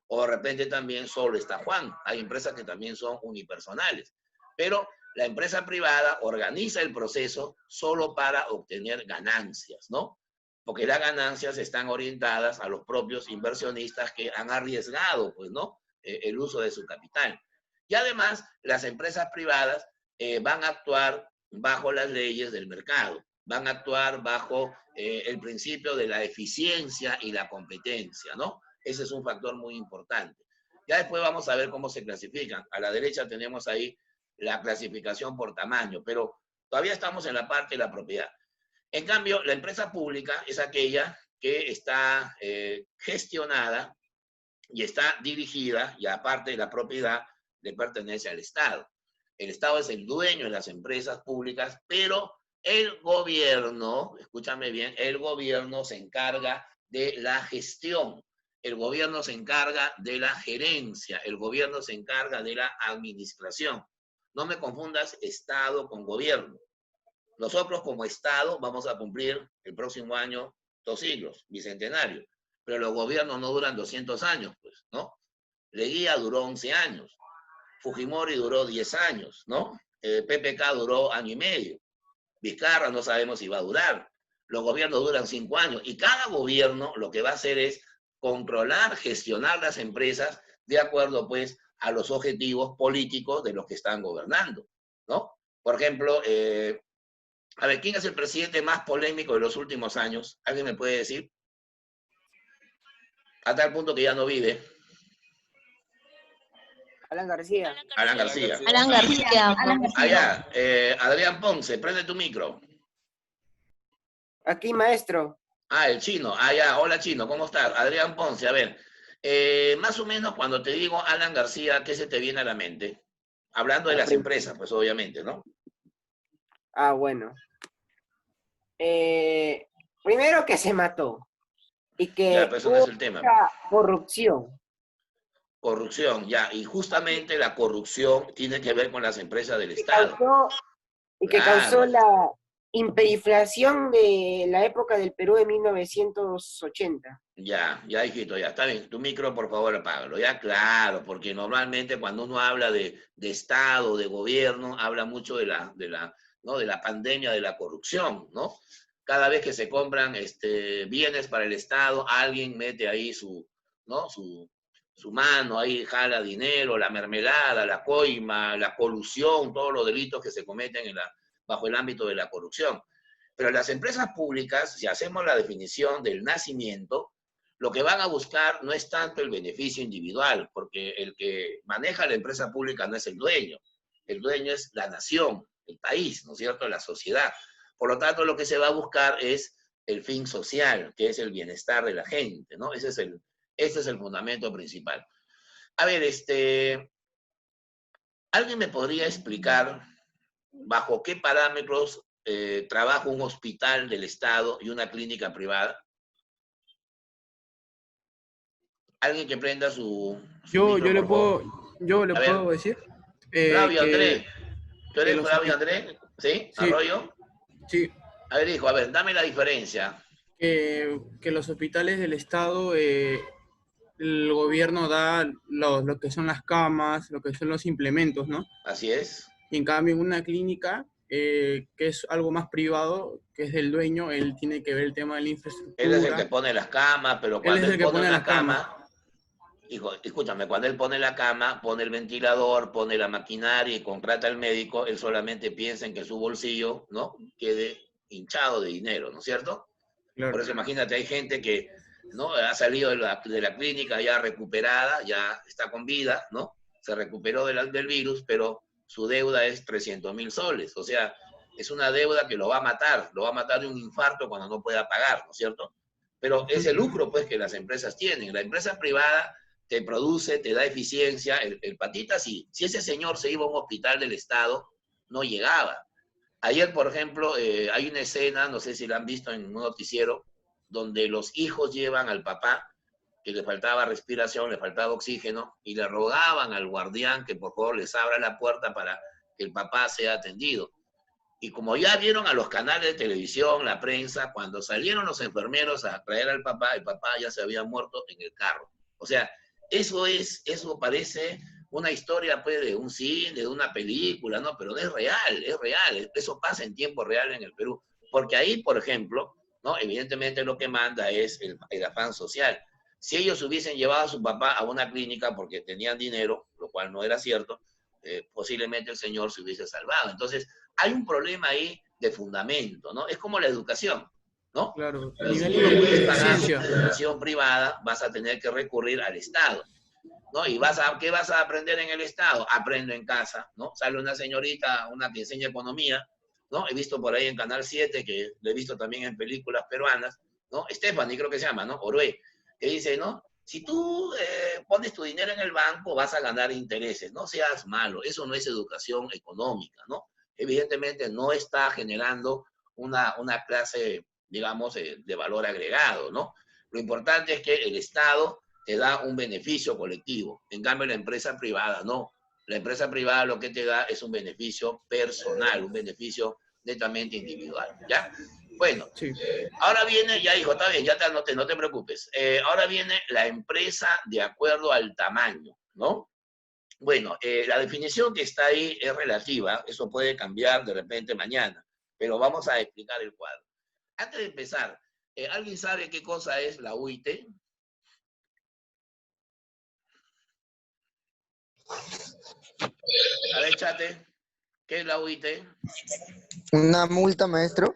O de repente también solo está Juan. Hay empresas que también son unipersonales. Pero la empresa privada organiza el proceso solo para obtener ganancias, ¿no? Porque las ganancias están orientadas a los propios inversionistas que han arriesgado, pues, ¿no? El uso de su capital. Y además, las empresas privadas van a actuar bajo las leyes del mercado, van a actuar bajo el principio de la eficiencia y la competencia, ¿no? Ese es un factor muy importante. Ya después vamos a ver cómo se clasifican. A la derecha tenemos ahí la clasificación por tamaño, pero todavía estamos en la parte de la propiedad. En cambio, la empresa pública es aquella que está gestionada y está dirigida, y aparte de la propiedad, le pertenece al Estado. El Estado es el dueño de las empresas públicas, pero el gobierno, escúchame bien, el gobierno se encarga de la gestión, el gobierno se encarga de la gerencia, el gobierno se encarga de la administración. No me confundas Estado con gobierno. Nosotros como Estado vamos a cumplir el próximo año 2 siglos, bicentenario, pero los gobiernos no duran 200 años, pues, ¿no? Leguía duró 11 años, Fujimori duró 10 años, ¿no? PPK duró año y medio, Vizcarra no sabemos si va a durar, los gobiernos duran 5 años, y cada gobierno lo que va a hacer es controlar, gestionar las empresas de acuerdo, pues, a los objetivos políticos de los que están gobernando, ¿no? Por ejemplo, a ver, ¿quién es el presidente más polémico de los últimos años? ¿Alguien me puede decir? A tal punto que ya no vive. Alan García. Alan García. Alan García. Allá, Adrián Ponce, prende tu micro. Aquí, maestro. Ah, el chino. Ya, hola chino, ¿cómo estás? Adrián Ponce, a ver. Más o menos cuando te digo Alan García, ¿qué se te viene a la mente? Hablando de las empresas, pues obviamente, ¿no? Ah, bueno. Primero que se mató. Y que Ya, pero eso no es el tema. Corrupción. Corrupción, ya. Y justamente la corrupción tiene que ver con las empresas del Estado. Que causó la hiperinflación de la época del Perú de 1980. Ya, hijito, ya. Está bien. Tu micro, por favor, apágalo. Ya, claro, porque normalmente cuando uno habla de Estado, de gobierno, habla mucho de la pandemia de la corrupción, ¿no? Cada vez que se compran bienes para el Estado, alguien mete ahí su mano, ahí jala dinero, la mermelada, la coima, la colusión, todos los delitos que se cometen bajo el ámbito de la corrupción. Pero las empresas públicas, si hacemos la definición del nacimiento, lo que van a buscar no es tanto el beneficio individual, porque el que maneja la empresa pública no es el dueño es la nación, el país, ¿no es cierto?, la sociedad. Por lo tanto, lo que se va a buscar es el fin social, que es el bienestar de la gente, ¿no? Ese es el fundamento principal. A ver, ¿alguien me podría explicar bajo qué parámetros trabaja un hospital del Estado y una clínica privada? ¿Alguien que prenda su Yo micro, le por favor? puedo decir. Flavio, Que- Andrés. ¿Tú eres que los Flavio, hospit- Andrés? ¿Sí? Sí. ¿Arroyo? Sí, A ver, hijo, dame la diferencia. que los hospitales del Estado, el gobierno da lo que son las camas, lo que son los implementos, ¿no? Así es. Y en cambio en una clínica que es algo más privado, que es del dueño, él tiene que ver el tema de la Él es el que infraestructura. pone las camas, pero Él cuando es él el que pone pone una las camas. cama, hijo, escúchame, cuando él pone la cama, pone el ventilador, pone la maquinaria y contrata al médico, él solamente piensa en que su bolsillo, ¿no?, quede hinchado de dinero, ¿no es cierto? Claro. Por eso imagínate, hay gente que, ¿no?, ha salido de la clínica ya recuperada, ya está con vida, ¿no? Se recuperó del virus, pero su deuda es 300.000 soles. O sea, es una deuda que lo va a matar de un infarto cuando no pueda pagar, ¿no es cierto? Pero es el lucro, pues, que las empresas tienen. La empresa privada te produce, te da eficiencia. El patita, si ese señor se iba a un hospital del Estado, no llegaba. Ayer, por ejemplo, hay una escena, no sé si la han visto en un noticiero, donde los hijos llevan al papá, que le faltaba respiración, le faltaba oxígeno, y le rogaban al guardián que por favor les abra la puerta para que el papá sea atendido. Y como ya vieron a los canales de televisión, la prensa, cuando salieron los enfermeros a traer al papá, el papá ya se había muerto en el carro. O sea, eso parece una historia, pues, de un cine, de una película, ¿no? Pero es real, eso pasa en tiempo real en el Perú. Porque ahí, por ejemplo, ¿no?, evidentemente lo que manda es el afán social. Si ellos hubiesen llevado a su papá a una clínica porque tenían dinero, lo cual no era cierto, posiblemente el señor se hubiese salvado. Entonces, hay un problema ahí de fundamento, ¿no? Es como la educación, ¿no? Claro, Si nivel tú no puedes de pagar eficiencia. educación privada, vas a tener que recurrir al Estado, ¿no? ¿Y qué vas a aprender en el Estado? Aprendo en casa, ¿no? Sale una señorita, una que enseña economía, ¿no? He visto por ahí en Canal 7, que lo he visto también en películas peruanas, ¿no? Stephanie creo que se llama, ¿no? Orue, que dice, ¿no? Si tú pones tu dinero en el banco, vas a ganar intereses. No seas malo, eso no es educación económica, ¿no? Evidentemente no está generando una clase, digamos, de valor agregado, ¿no? Lo importante es que el Estado te da un beneficio colectivo. En cambio, la empresa privada no. La empresa privada lo que te da es un beneficio personal, un beneficio netamente individual, ¿ya? Bueno, Sí. ahora viene, ya hijo, está bien, ya te anoté, no te preocupes. Ahora viene la empresa de acuerdo al tamaño, ¿no? Bueno, la definición que está ahí es relativa, eso puede cambiar de repente mañana, pero vamos a explicar el cuadro. Antes de empezar, ¿alguien sabe qué cosa es la UIT? A ver, chate, ¿qué es la UIT? Una multa, maestro.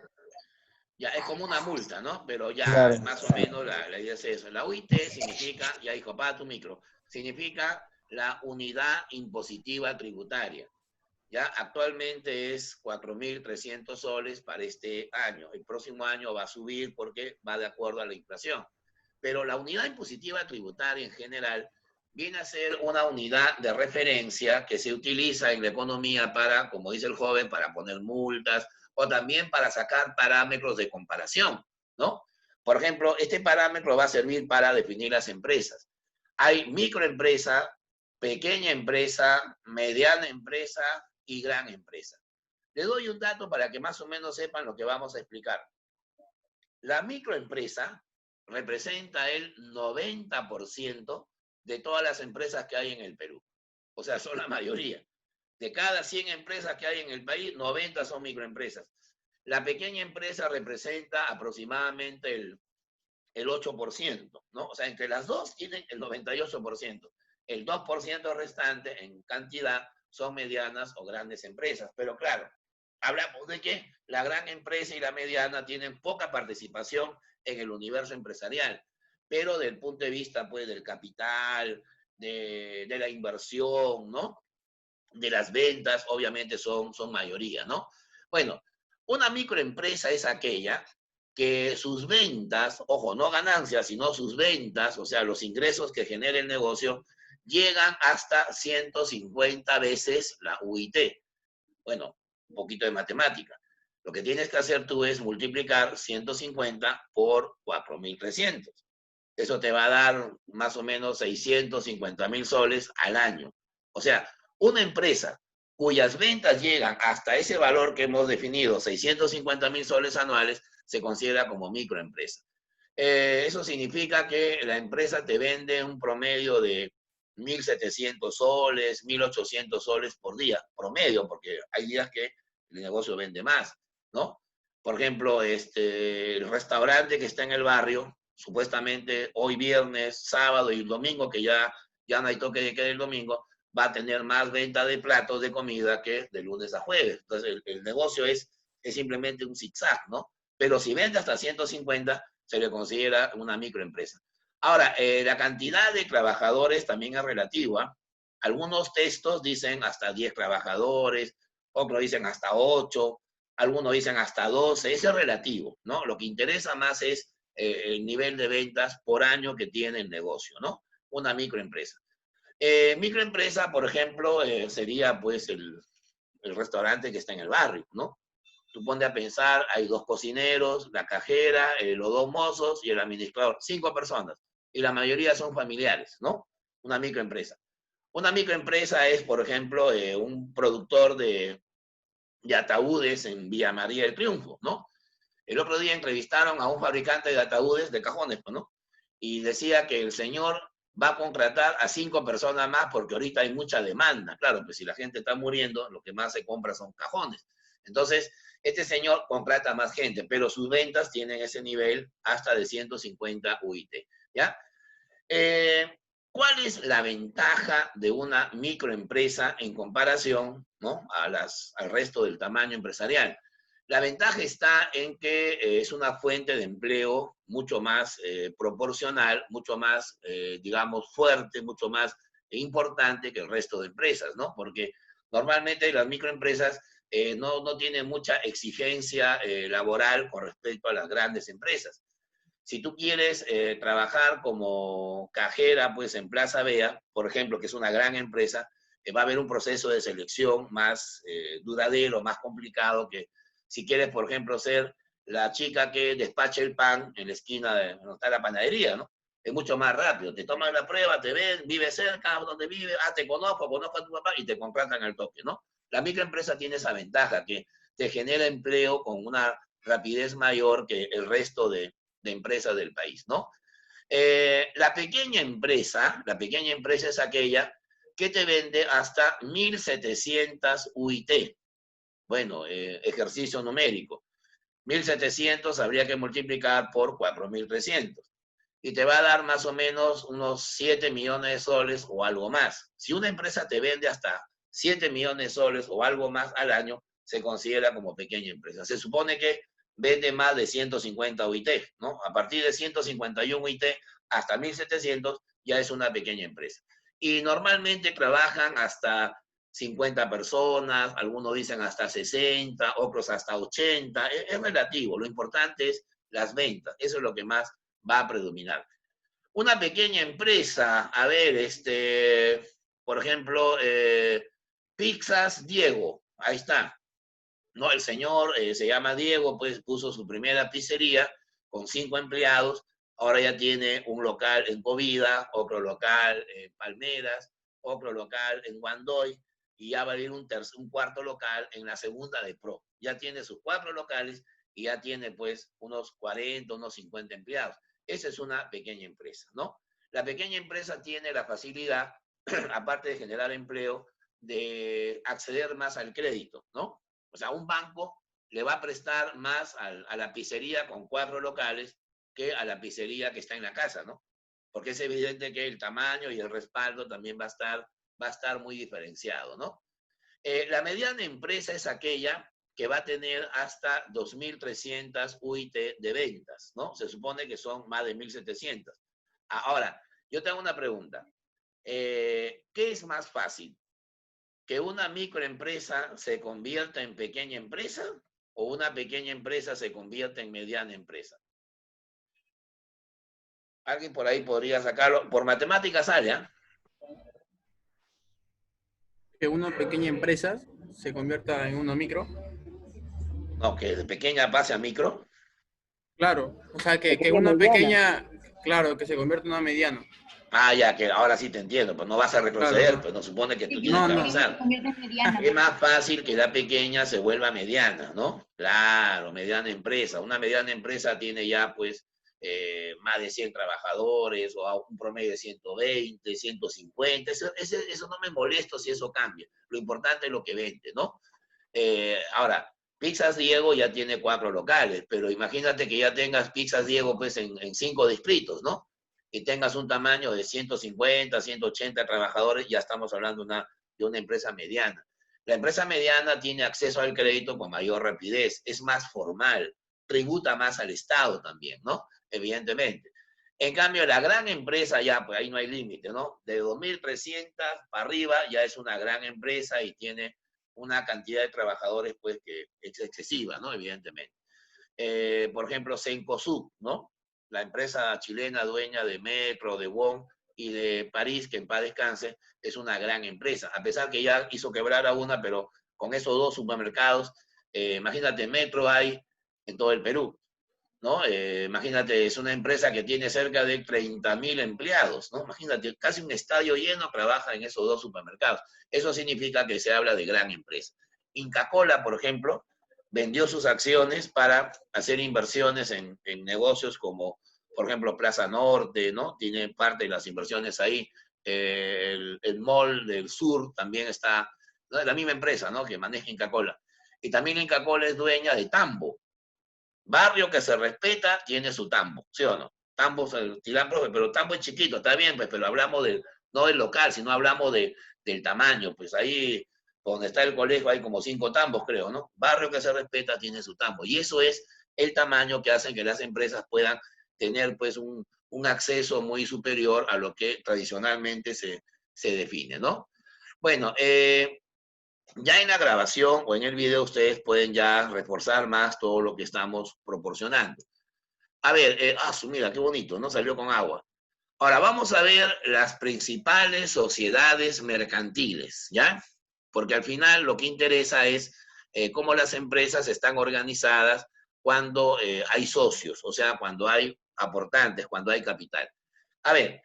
Ya, es como una multa, ¿no? Pero ya, Claro. más o menos la idea es eso. La UIT significa, ya hijo, apaga tu micro, significa la unidad impositiva tributaria. Ya, actualmente es 4.300 soles para este año. El próximo año va a subir porque va de acuerdo a la inflación. Pero la unidad impositiva tributaria en general viene a ser una unidad de referencia que se utiliza en la economía para, como dice el joven, para poner multas o también para sacar parámetros de comparación, ¿no? Por ejemplo, este parámetro va a servir para definir las empresas. Hay microempresa, pequeña empresa, mediana empresa y gran empresa. Les doy un dato para que más o menos sepan lo que vamos a explicar. La microempresa representa el 90% de todas las empresas que hay en el Perú. O sea, son la mayoría. De cada 100 empresas que hay en el país, 90 son microempresas. La pequeña empresa representa aproximadamente el 8%, ¿no? O sea, entre las dos tienen el 98%. El 2% restante en cantidad son medianas o grandes empresas. Pero claro, hablamos de que la gran empresa y la mediana tienen poca participación en el universo empresarial, pero del punto de vista, pues, del capital, de la inversión, ¿no?, de las ventas, obviamente son mayoría, ¿no? Bueno, una microempresa es aquella que sus ventas, ojo, no ganancias, sino sus ventas, o sea, los ingresos que genera el negocio, llegan hasta 150 veces la UIT. Bueno, un poquito de matemática. Lo que tienes que hacer tú es multiplicar 150 por 4.300. Eso te va a dar más o menos 650.000 soles al año. O sea, una empresa cuyas ventas llegan hasta ese valor que hemos definido, 650.000 soles anuales, se considera como microempresa. Eso significa que la empresa te vende un promedio de 1.700 soles, 1.800 soles por día, promedio, porque hay días que el negocio vende más, ¿no? Por ejemplo, el restaurante que está en el barrio, supuestamente hoy viernes, sábado y domingo, que ya no hay toque de queda el domingo, va a tener más venta de platos de comida que de lunes a jueves. Entonces, el negocio es simplemente un zigzag, ¿no? Pero si vende hasta 150, se le considera una microempresa. Ahora, la cantidad de trabajadores también es relativa. Algunos textos dicen hasta 10 trabajadores, otros dicen hasta 8, algunos dicen hasta 12, eso es relativo, ¿no? Lo que interesa más es el nivel de ventas por año que tiene el negocio, ¿no? Una microempresa. Microempresa, por ejemplo, sería pues el restaurante que está en el barrio, ¿no? Tú pones a pensar, hay 2 cocineros, la cajera, los 2 mozos y el administrador, 5 personas, y la mayoría son familiares, ¿no? Una microempresa. Una microempresa es, por ejemplo, un productor de ataúdes en Villa María del Triunfo, ¿no? El otro día entrevistaron a un fabricante de ataúdes de cajones, ¿no? Y decía que el señor va a contratar a 5 personas más porque ahorita hay mucha demanda. Claro, pues si la gente está muriendo, lo que más se compra son cajones. Entonces, este señor contrata más gente, pero sus ventas tienen ese nivel hasta de 150 UIT, ¿ya? ¿Cuál es la ventaja de una microempresa en comparación, ¿no?, al resto del tamaño empresarial? La ventaja está en que es una fuente de empleo mucho más proporcional, mucho más, digamos, fuerte, mucho más importante que el resto de empresas, ¿no? Porque normalmente las microempresas no tienen mucha exigencia laboral con respecto a las grandes empresas. Si tú quieres trabajar como cajera, pues en Plaza Vea, por ejemplo, que es una gran empresa, va a haber un proceso de selección más duradero, más complicado que si quieres, por ejemplo, ser la chica que despache el pan en la esquina de donde está la panadería, ¿no? Es mucho más rápido. Te toman la prueba, te ven, vive cerca, donde vive, te conozco a tu papá y te contratan al toque, ¿no? La microempresa tiene esa ventaja, que te genera empleo con una rapidez mayor que el resto de empresas del país, ¿no? La pequeña empresa es aquella que te vende hasta 1.700 UIT. Bueno, ejercicio numérico. 1.700 habría que multiplicar por 4.300. Y te va a dar más o menos unos 7 millones de soles o algo más. Si una empresa te vende hasta 7 millones de soles o algo más al año, se considera como pequeña empresa. Se supone que vende más de 150 UIT, ¿no? A partir de 151 UIT hasta 1.700 ya es una pequeña empresa. Y normalmente trabajan hasta 50 personas, algunos dicen hasta 60, otros hasta 80, es relativo. Lo importante es las ventas, eso es lo que más va a predominar. Una pequeña empresa, a ver, por ejemplo, Pizzas Diego, ahí está. No, el señor se llama Diego, pues puso su primera pizzería con 5 empleados, ahora ya tiene un local en Covida, otro local en Palmeras, otro local en Guandoy, y ya va a abrir un cuarto local en la segunda de Pro. Ya tiene sus 4 locales y ya tiene pues unos 40, unos 50 empleados. Esa es una pequeña empresa, ¿no? La pequeña empresa tiene la facilidad, aparte de generar empleo, de acceder más al crédito, ¿no? O sea, un banco le va a prestar más a la pizzería con 4 locales que a la pizzería que está en la casa, ¿no? Porque es evidente que el tamaño y el respaldo también va a estar muy diferenciado, ¿no? La mediana empresa es aquella que va a tener hasta 2.300 UIT de ventas, ¿no? Se supone que son más de 1.700. Ahora, yo tengo una pregunta. ¿Qué es más fácil? ¿Que una microempresa se convierta en pequeña empresa o una pequeña empresa se convierta en mediana empresa? ¿Alguien por ahí podría sacarlo? Por matemáticas sale, ¿eh? Que una pequeña empresa se convierta en una micro. No, que de pequeña pase a micro. Claro, o sea, que una pequeña, claro, que se convierta en una mediana. Ah, ya, que ahora sí te entiendo, pues no vas a retroceder, Claro. pues no supone que tú Sí, tienes que que avanzar. se convierte en mediana. Es más fácil que la pequeña se vuelva mediana, ¿no? Claro, mediana empresa. Una mediana empresa tiene ya, pues, más de 100 trabajadores o a un promedio de 120, 150. Eso no me molesto si eso cambia. Lo importante es lo que vende, ¿no? Ahora, Pizzas Diego ya tiene 4 locales, pero imagínate que ya tengas Pizzas Diego pues en 5 distritos, ¿no? Y tengas un tamaño de 150, 180 trabajadores, ya estamos hablando de una empresa mediana. La empresa mediana tiene acceso al crédito con mayor rapidez, es más formal, tributa más al Estado también, ¿no? Evidentemente. En cambio, la gran empresa ya, pues ahí no hay límite, ¿no? De 2.300 para arriba ya es una gran empresa y tiene una cantidad de trabajadores, pues, que es excesiva, ¿no? Evidentemente. Por ejemplo, Cencosud, ¿no? La empresa chilena dueña de Metro, de WOM y de París, que en paz descanse, es una gran empresa. A pesar que ya hizo quebrar a una, pero con esos 2 supermercados, imagínate, Metro hay en todo el Perú, ¿no? Imagínate, es una empresa que tiene cerca de 30.000 empleados, ¿no? Imagínate, casi un estadio lleno trabaja en esos 2 supermercados. Eso significa que se habla de gran empresa. Inca Kola, por ejemplo, vendió sus acciones para hacer inversiones en negocios como, por ejemplo, Plaza Norte, ¿no? Tiene parte de las inversiones ahí. El Mall del Sur también está, ¿no? La misma empresa, ¿no? Que maneja Inca Kola. Y también Inca Kola es dueña de Tambo. Barrio que se respeta tiene su tambo, ¿sí o no? Tambo, profe, pero tambo es chiquito, está bien, pues, pero hablamos no del local, sino hablamos del tamaño, pues ahí donde está el colegio hay como 5 tambos, creo, ¿no? Barrio que se respeta tiene su tambo, y eso es el tamaño que hace que las empresas puedan tener, pues, un acceso muy superior a lo que tradicionalmente se define, ¿no? Bueno, ya en la grabación o en el video ustedes pueden ya reforzar más todo lo que estamos proporcionando. A ver, mira, qué bonito, ¿no? Salió con agua. Ahora vamos a ver las principales sociedades mercantiles, ¿ya? Porque al final lo que interesa es cómo las empresas están organizadas cuando hay socios, o sea, cuando hay aportantes, cuando hay capital. A ver,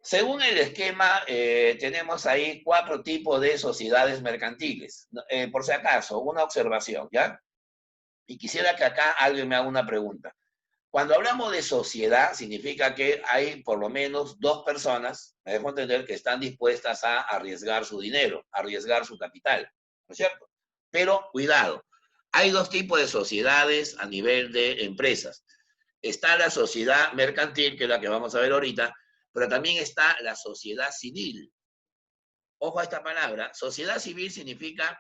según el esquema, tenemos ahí 4 tipos de sociedades mercantiles. Por si acaso, una observación, ¿ya? Y quisiera que acá alguien me haga una pregunta. Cuando hablamos de sociedad, significa que hay por lo menos 2 personas, me dejo entender, que están dispuestas a arriesgar su dinero, a arriesgar su capital, ¿no es cierto? Pero, cuidado, hay 2 tipos de sociedades a nivel de empresas. Está la sociedad mercantil, que es la que vamos a ver ahorita, pero también está la sociedad civil. Ojo a esta palabra. Sociedad civil significa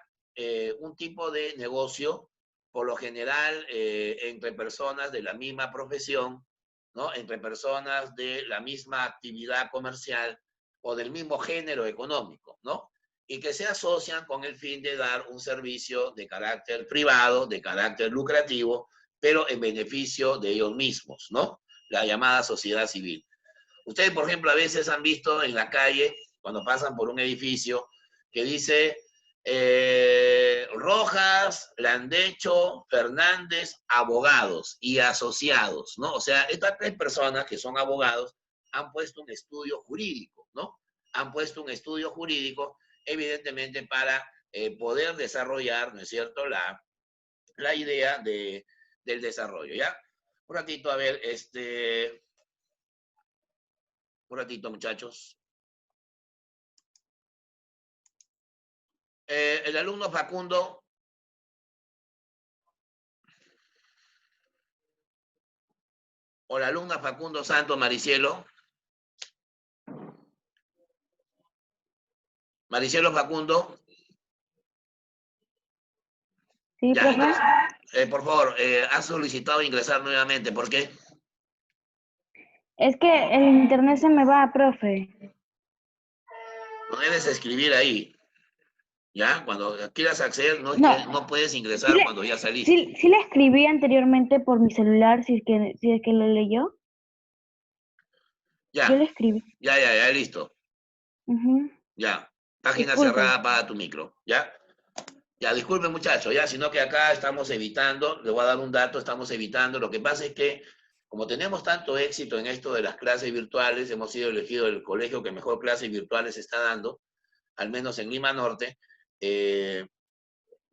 un tipo de negocio, por lo general, entre personas de la misma profesión, ¿no? Entre personas de la misma actividad comercial o del mismo género económico, ¿no? Y que se asocian con el fin de dar un servicio de carácter privado, de carácter lucrativo, pero en beneficio de ellos mismos, ¿no? La llamada sociedad civil. Ustedes, por ejemplo, a veces han visto en la calle, cuando pasan por un edificio, que dice Rojas, Landecho, Fernández, abogados y asociados, ¿no? O sea, estas 3 personas que son abogados han puesto un estudio jurídico, ¿no? Han puesto un estudio jurídico, evidentemente, para poder desarrollar, ¿no es cierto?, la idea del desarrollo, ¿ya? Un ratito, a ver, un ratito, muchachos. El alumno Facundo. O la alumna Facundo Santos Maricielo. Maricielo Facundo. Sí, profe. Por favor, has solicitado ingresar nuevamente. ¿Por qué? Es que el internet se me va, profe. Lo debes escribir ahí. ¿Ya? Cuando quieras acceder, no puedes ingresar cuando ya saliste. Sí le escribí anteriormente por mi celular, si es que lo leyó. Ya. Yo le escribí. Ya, listo. Ya. Página cerrada, apaga tu micro. ¿Ya? Ya, disculpen, muchachos, ya, sino que acá estamos evitando, le voy a dar un dato, estamos evitando. Lo que pasa es que, como tenemos tanto éxito en esto de las clases virtuales, hemos sido elegido el colegio que mejor clases virtuales está dando, al menos en Lima Norte,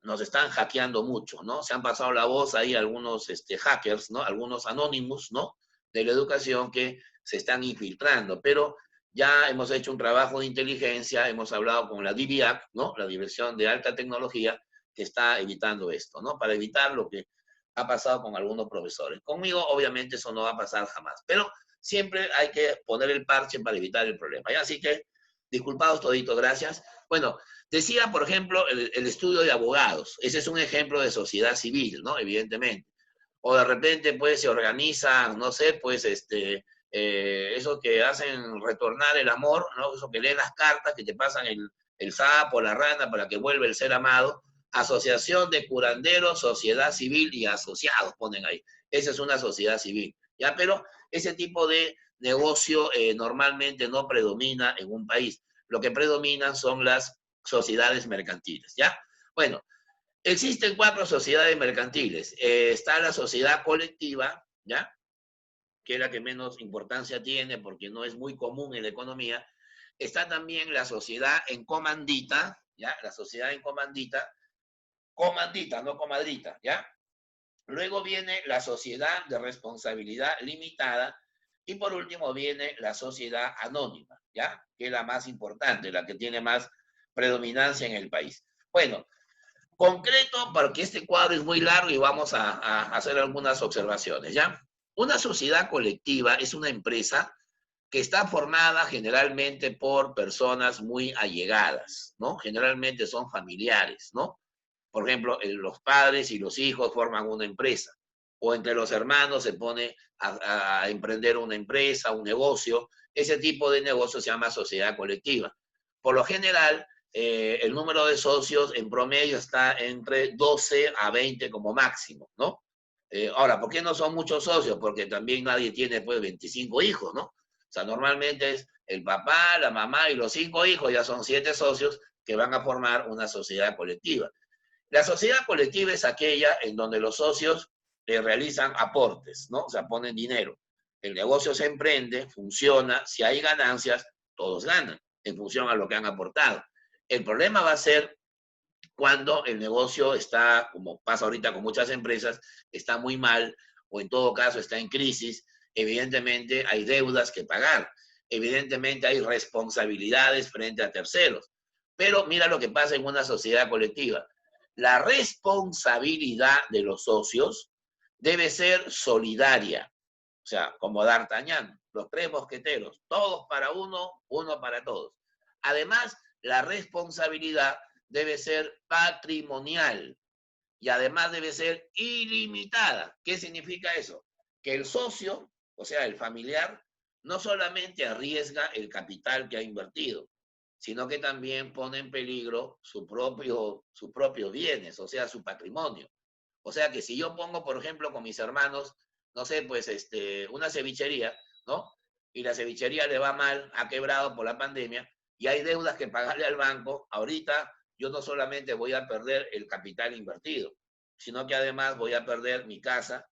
nos están hackeando mucho, ¿no? Se han pasado la voz ahí algunos hackers, ¿no? Algunos anónimos, ¿no? De la educación que se están infiltrando, pero ya hemos hecho un trabajo de inteligencia, hemos hablado con la DIVIAC, ¿no? La Dirección de Alta Tecnología, que está evitando esto, ¿no? Para evitar lo que ha pasado con algunos profesores. Conmigo, obviamente, eso no va a pasar jamás, pero siempre hay que poner el parche para evitar el problema. ¿Ya? Así que, disculpados toditos, gracias. Bueno, decía, por ejemplo, el estudio de abogados. Ese es un ejemplo de sociedad civil, ¿no? Evidentemente. O de repente, pues, se organizan, no sé, pues, eso que hacen retornar el amor, ¿no? Eso que leen las cartas, que te pasan el sapo, la rana, para que vuelva el ser amado. Asociación de curanderos, sociedad civil y asociados, ponen ahí. Esa es una sociedad civil, ¿ya? Pero ese tipo de negocio normalmente no predomina en un país. Lo que predominan son las sociedades mercantiles, ¿ya? Bueno, existen 4 sociedades mercantiles. Está la sociedad colectiva, ¿ya? Que es la que menos importancia tiene porque no es muy común en la economía. Está también la sociedad en comandita, ¿ya? La sociedad en comandita, no comadrita, ¿ya? Luego viene la sociedad de responsabilidad limitada y por último viene la sociedad anónima, ¿ya? Que es la más importante, la que tiene más predominancia en el país. Bueno, concreto, porque este cuadro es muy largo y vamos a hacer algunas observaciones, ¿ya? Una sociedad colectiva es una empresa que está formada generalmente por personas muy allegadas, ¿no? Generalmente son familiares, ¿no? Por ejemplo, los padres y los hijos forman una empresa, o entre los hermanos se pone a emprender una empresa, un negocio. Ese tipo de negocio se llama sociedad colectiva. Por lo general, el número de socios en promedio está entre 12 a 20 como máximo, ¿no? Ahora, ¿por qué no son muchos socios? Porque también nadie tiene, pues, 25 hijos, ¿no? O sea, normalmente es el papá, la mamá y los 5 hijos, ya son 7 socios que van a formar una sociedad colectiva. La sociedad colectiva es aquella en donde los socios realizan aportes, ¿no? O sea, ponen dinero. El negocio se emprende, funciona, si hay ganancias, todos ganan en función a lo que han aportado. El problema va a ser cuando el negocio está, como pasa ahorita con muchas empresas, está muy mal o en todo caso está en crisis. Evidentemente hay deudas que pagar, evidentemente hay responsabilidades frente a terceros. Pero mira lo que pasa en una sociedad colectiva. La responsabilidad de los socios debe ser solidaria. O sea, como D'Artagnan, los 3 mosqueteros, todos para uno, uno para todos. Además, la responsabilidad debe ser patrimonial y además debe ser ilimitada. ¿Qué significa eso? Que el socio, o sea, el familiar, no solamente arriesga el capital que ha invertido, sino que también pone en peligro sus propios bienes, o sea, su patrimonio. O sea que si yo pongo, por ejemplo, con mis hermanos, no sé, pues una cevichería, ¿no? Y la cevichería le va mal, ha quebrado por la pandemia, y hay deudas que pagarle al banco, ahorita yo no solamente voy a perder el capital invertido, sino que además voy a perder mi casa,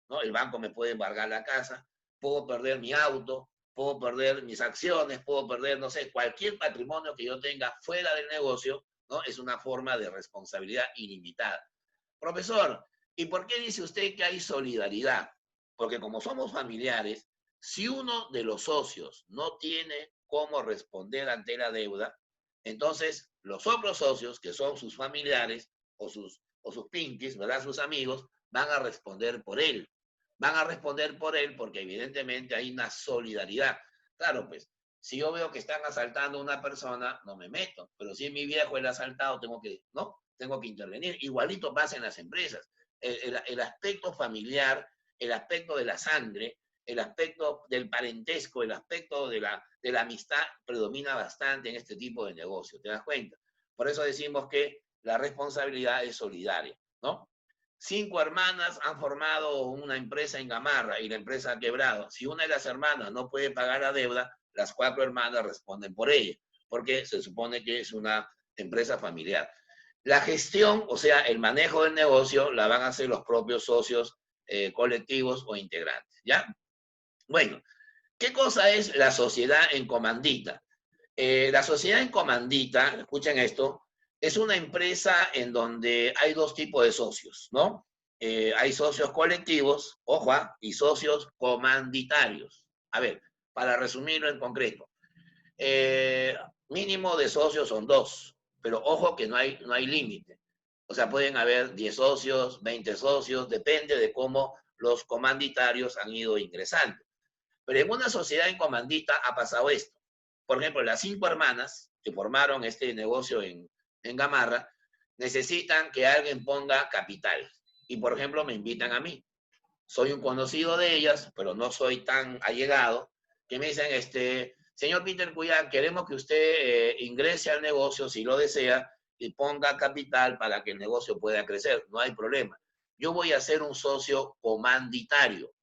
¿no? El banco me puede embargar la casa, puedo perder mi auto, puedo perder mis acciones, puedo perder, no sé, cualquier patrimonio que yo tenga fuera del negocio, ¿no? Es una forma de responsabilidad ilimitada. Profesor, ¿y por qué dice usted que hay solidaridad? Porque como somos familiares, si uno de los socios no tiene cómo responder ante la deuda, entonces los otros socios, que son sus familiares o sus pinkies, ¿verdad? Sus amigos, van a responder por él. Van a responder por él porque evidentemente hay una solidaridad. Claro, pues, si yo veo que están asaltando a una persona, no me meto. Pero si es mi viejo el asaltado, tengo que intervenir. Igualito pasa en las empresas. El aspecto familiar, el aspecto de la sangre, el aspecto del parentesco, el aspecto de la amistad predomina bastante en este tipo de negocio. ¿Te das cuenta? Por eso decimos que la responsabilidad es solidaria, ¿no? 5 hermanas han formado una empresa en Gamarra y la empresa ha quebrado. Si una de las hermanas no puede pagar la deuda, las 4 hermanas responden por ella, porque se supone que es una empresa familiar. La gestión, o sea, el manejo del negocio, la van a hacer los propios socios colectivos o integrantes, ¿ya? Bueno, ¿qué cosa es la sociedad en comandita? La sociedad en comandita, escuchen esto, es una empresa en donde hay 2 tipos de socios, ¿no? Hay socios colectivos, ojo, y socios comanditarios. A ver, para resumirlo en concreto, mínimo de socios son 2, pero ojo que no hay límite. O sea, pueden haber 10 socios, 20 socios, depende de cómo los comanditarios han ido ingresando. Pero en una sociedad en comandita ha pasado esto. Por ejemplo, las 5 hermanas que formaron este negocio en Gamarra necesitan que alguien ponga capital. Y, por ejemplo, me invitan a mí. Soy un conocido de ellas, pero no soy tan allegado, que me dicen, señor Peter Cuyán, queremos que usted ingrese al negocio, si lo desea, y ponga capital para que el negocio pueda crecer. No hay problema. Yo voy a ser un socio comanditario.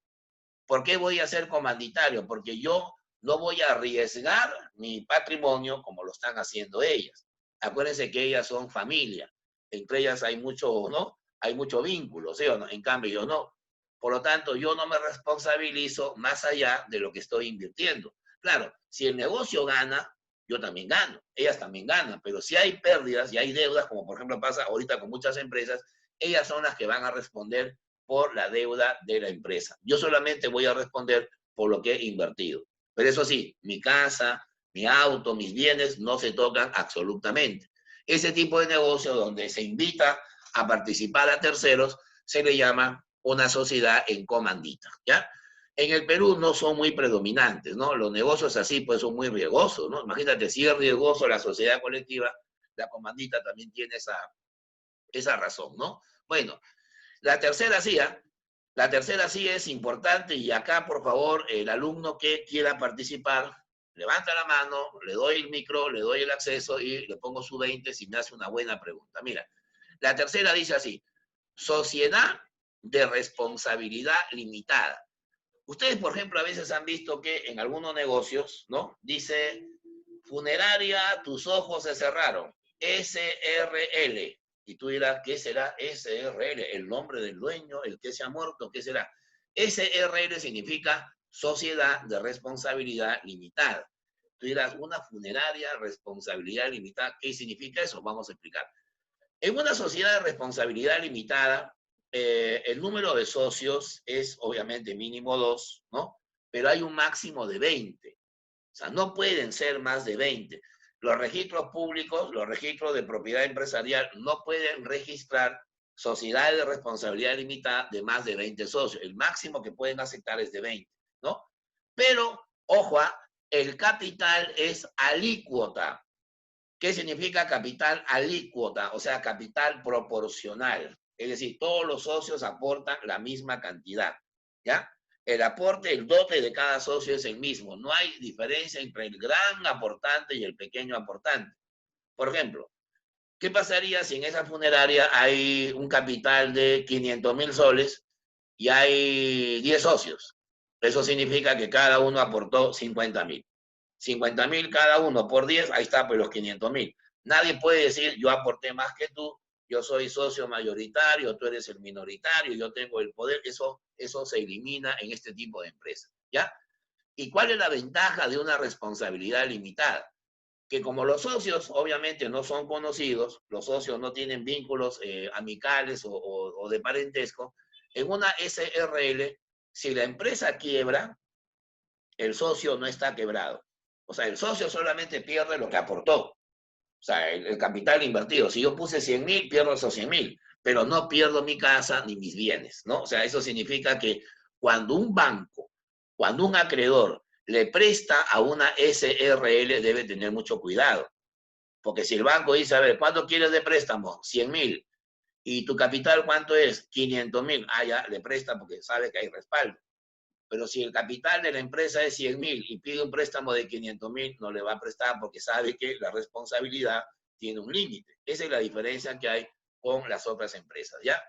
¿Por qué voy a ser comanditario? Porque yo no voy a arriesgar mi patrimonio como lo están haciendo ellas. Acuérdense que ellas son familia. Entre ellas hay mucho, ¿no? Hay mucho vínculo, ¿sí o no? En cambio, yo no. Por lo tanto, yo no me responsabilizo más allá de lo que estoy invirtiendo. Claro, si el negocio gana, yo también gano. Ellas también ganan. Pero si hay pérdidas y hay deudas, como por ejemplo pasa ahorita con muchas empresas, ellas son las que van a responder por la deuda de la empresa. Yo solamente voy a responder por lo que he invertido. Pero eso sí, mi casa, mi auto, mis bienes no se tocan absolutamente. Ese tipo de negocio donde se invita a participar a terceros se le llama una sociedad en comandita, ¿ya? En el Perú no son muy predominantes, ¿no? Los negocios así pues son muy riesgosos, ¿no? Imagínate, si es riesgoso la sociedad colectiva, la comandita también tiene esa razón, ¿no? Bueno, la tercera sí, la tercera sí es importante y acá, por favor, el alumno que quiera participar, levanta la mano, le doy el micro, le doy el acceso y le pongo su 20 si me hace una buena pregunta. Mira, la tercera dice así, sociedad de responsabilidad limitada. Ustedes, por ejemplo, a veces han visto que en algunos negocios, ¿no? Dice, funeraria, tus ojos se cerraron, SRL. Y tú dirás, ¿qué será SRL? ¿El nombre del dueño? ¿El que se ha muerto? ¿Qué será? SRL significa Sociedad de Responsabilidad Limitada. Tú dirás, una funeraria, responsabilidad limitada. ¿Qué significa eso? Vamos a explicar. En una sociedad de responsabilidad limitada, el número de socios es obviamente mínimo 2, ¿no? Pero hay un máximo de 20. O sea, no pueden ser más de 20. Los registros públicos, los registros de propiedad empresarial, no pueden registrar sociedades de responsabilidad limitada de más de 20 socios. El máximo que pueden aceptar es de 20, ¿no? Pero, ojo, el capital es alícuota. ¿Qué significa capital alícuota? O sea, capital proporcional. Es decir, todos los socios aportan la misma cantidad, ¿ya? El aporte, el dote de cada socio es el mismo. No hay diferencia entre el gran aportante y el pequeño aportante. Por ejemplo, ¿qué pasaría si en esa funeraria hay un capital de 500.000 soles y hay 10 socios? Eso significa que cada uno aportó 50.000. 50.000 cada uno por 10, ahí está, pues los 500.000. Nadie puede decir, yo aporté más que tú, yo soy socio mayoritario, tú eres el minoritario, yo tengo el poder. Eso se elimina en este tipo de empresas, ¿ya? ¿Y cuál es la ventaja de una responsabilidad limitada? Que como los socios obviamente no son conocidos, los socios no tienen vínculos amicales o de parentesco, en una SRL, si la empresa quiebra, el socio no está quebrado. O sea, el socio solamente pierde lo que aportó. O sea, el capital invertido. Si yo puse 100.000, pierdo esos 100.000, pero no pierdo mi casa ni mis bienes, ¿no? O sea, eso significa que cuando un banco, cuando un acreedor le presta a una SRL, debe tener mucho cuidado. Porque si el banco dice, a ver, ¿cuánto quieres de préstamo? 100.000. ¿Y tu capital cuánto es? 500.000. Ah, ya, le presta porque sabe que hay respaldo. Pero si el capital de la empresa es 100.000 y pide un préstamo de 500.000, no le va a prestar porque sabe que la responsabilidad tiene un límite. Esa es la diferencia que hay con las otras empresas, ¿ya?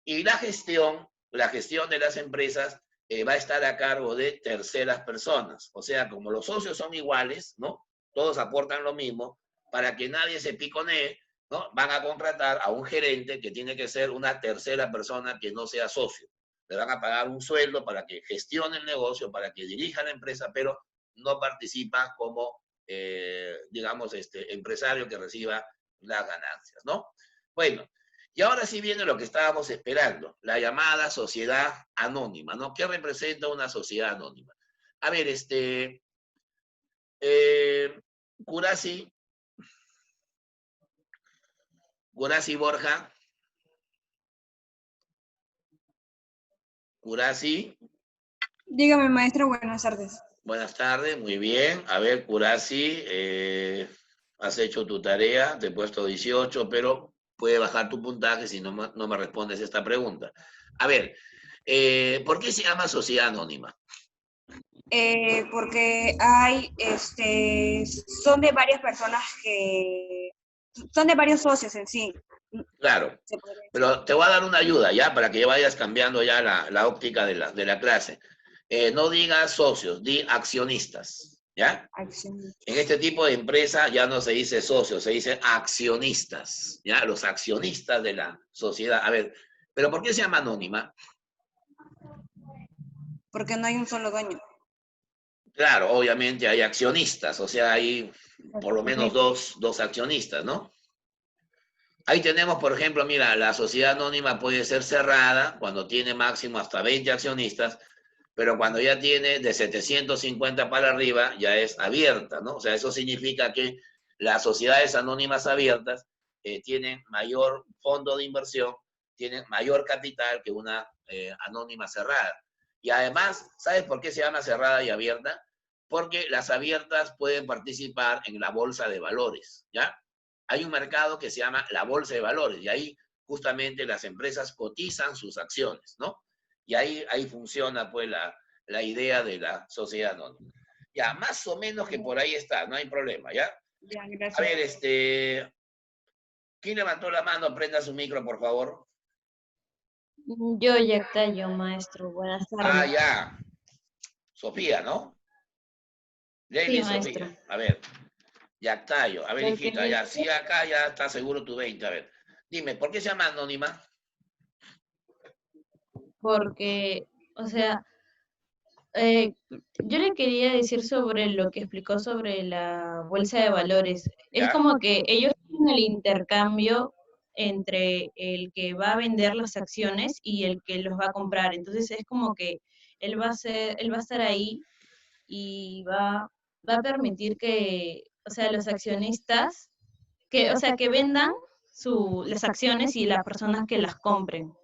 Y la gestión de las empresas va a estar a cargo de terceras personas. O sea, como los socios son iguales, ¿no? Todos aportan lo mismo, para que nadie se piconee, ¿no? Van a contratar a un gerente que tiene que ser una tercera persona que no sea socio. Le van a pagar un sueldo para que gestione el negocio, para que dirija la empresa, pero no participa como, digamos, empresario que reciba las ganancias, ¿no? Bueno, y ahora sí viene lo que estábamos esperando, la llamada sociedad anónima, ¿no? ¿Qué representa una sociedad anónima? A ver, Gurasi Borja, Curasi. Dígame, maestro, buenas tardes. Buenas tardes, muy bien. A ver, Curasi, has hecho tu tarea, te he puesto 18, pero puede bajar tu puntaje si no me respondes esta pregunta. A ver, ¿por qué se llama sociedad anónima? Porque hay, son de varias personas son de varios socios en sí. Claro, pero te voy a dar una ayuda ya para que vayas cambiando ya la óptica de la clase. No digas socios, di accionistas, ¿ya? En este tipo de empresa ya no se dice socios, se dice accionistas, ¿ya? Los accionistas de la sociedad. A ver, ¿pero por qué se llama anónima? Porque no hay un solo dueño. Claro, obviamente hay accionistas, o sea, hay por lo menos dos accionistas, ¿no? Ahí tenemos, por ejemplo, mira, la sociedad anónima puede ser cerrada cuando tiene máximo hasta 20 accionistas, pero cuando ya tiene de 750 para arriba, ya es abierta, ¿no? O sea, eso significa que las sociedades anónimas abiertas tienen mayor fondo de inversión, tienen mayor capital que una anónima cerrada. Y además, ¿sabes por qué se llama cerrada y abierta? Porque las abiertas pueden participar en la bolsa de valores, ¿ya? Hay un mercado que se llama la bolsa de valores, y ahí justamente las empresas cotizan sus acciones, ¿no? Y ahí funciona pues la idea de la sociedad anónima. Ya, más o menos que por ahí está, no hay problema, ¿ya? Ya, gracias. A ver, ¿quién levantó la mano? Prenda su micro, por favor. Yo, Yactayo, maestro. Buenas tardes. Ah, ya. Sofía, ¿no? Lely, Sí, Sofía. maestro. A ver, Yactayo. A ver, Porque hijita, ya, sí, acá ya está seguro tu 20. A ver, dime, ¿por qué se llama anónima? Porque, o sea, yo le quería decir sobre lo que explicó sobre la bolsa de valores. Es ¿Ya? como que ellos tienen el intercambio entre el que va a vender las acciones y el que los va a comprar. Entonces es como que él va a estar ahí y va a permitir que, o sea, los accionistas, o sea, que vendan las acciones y las personas que las compren.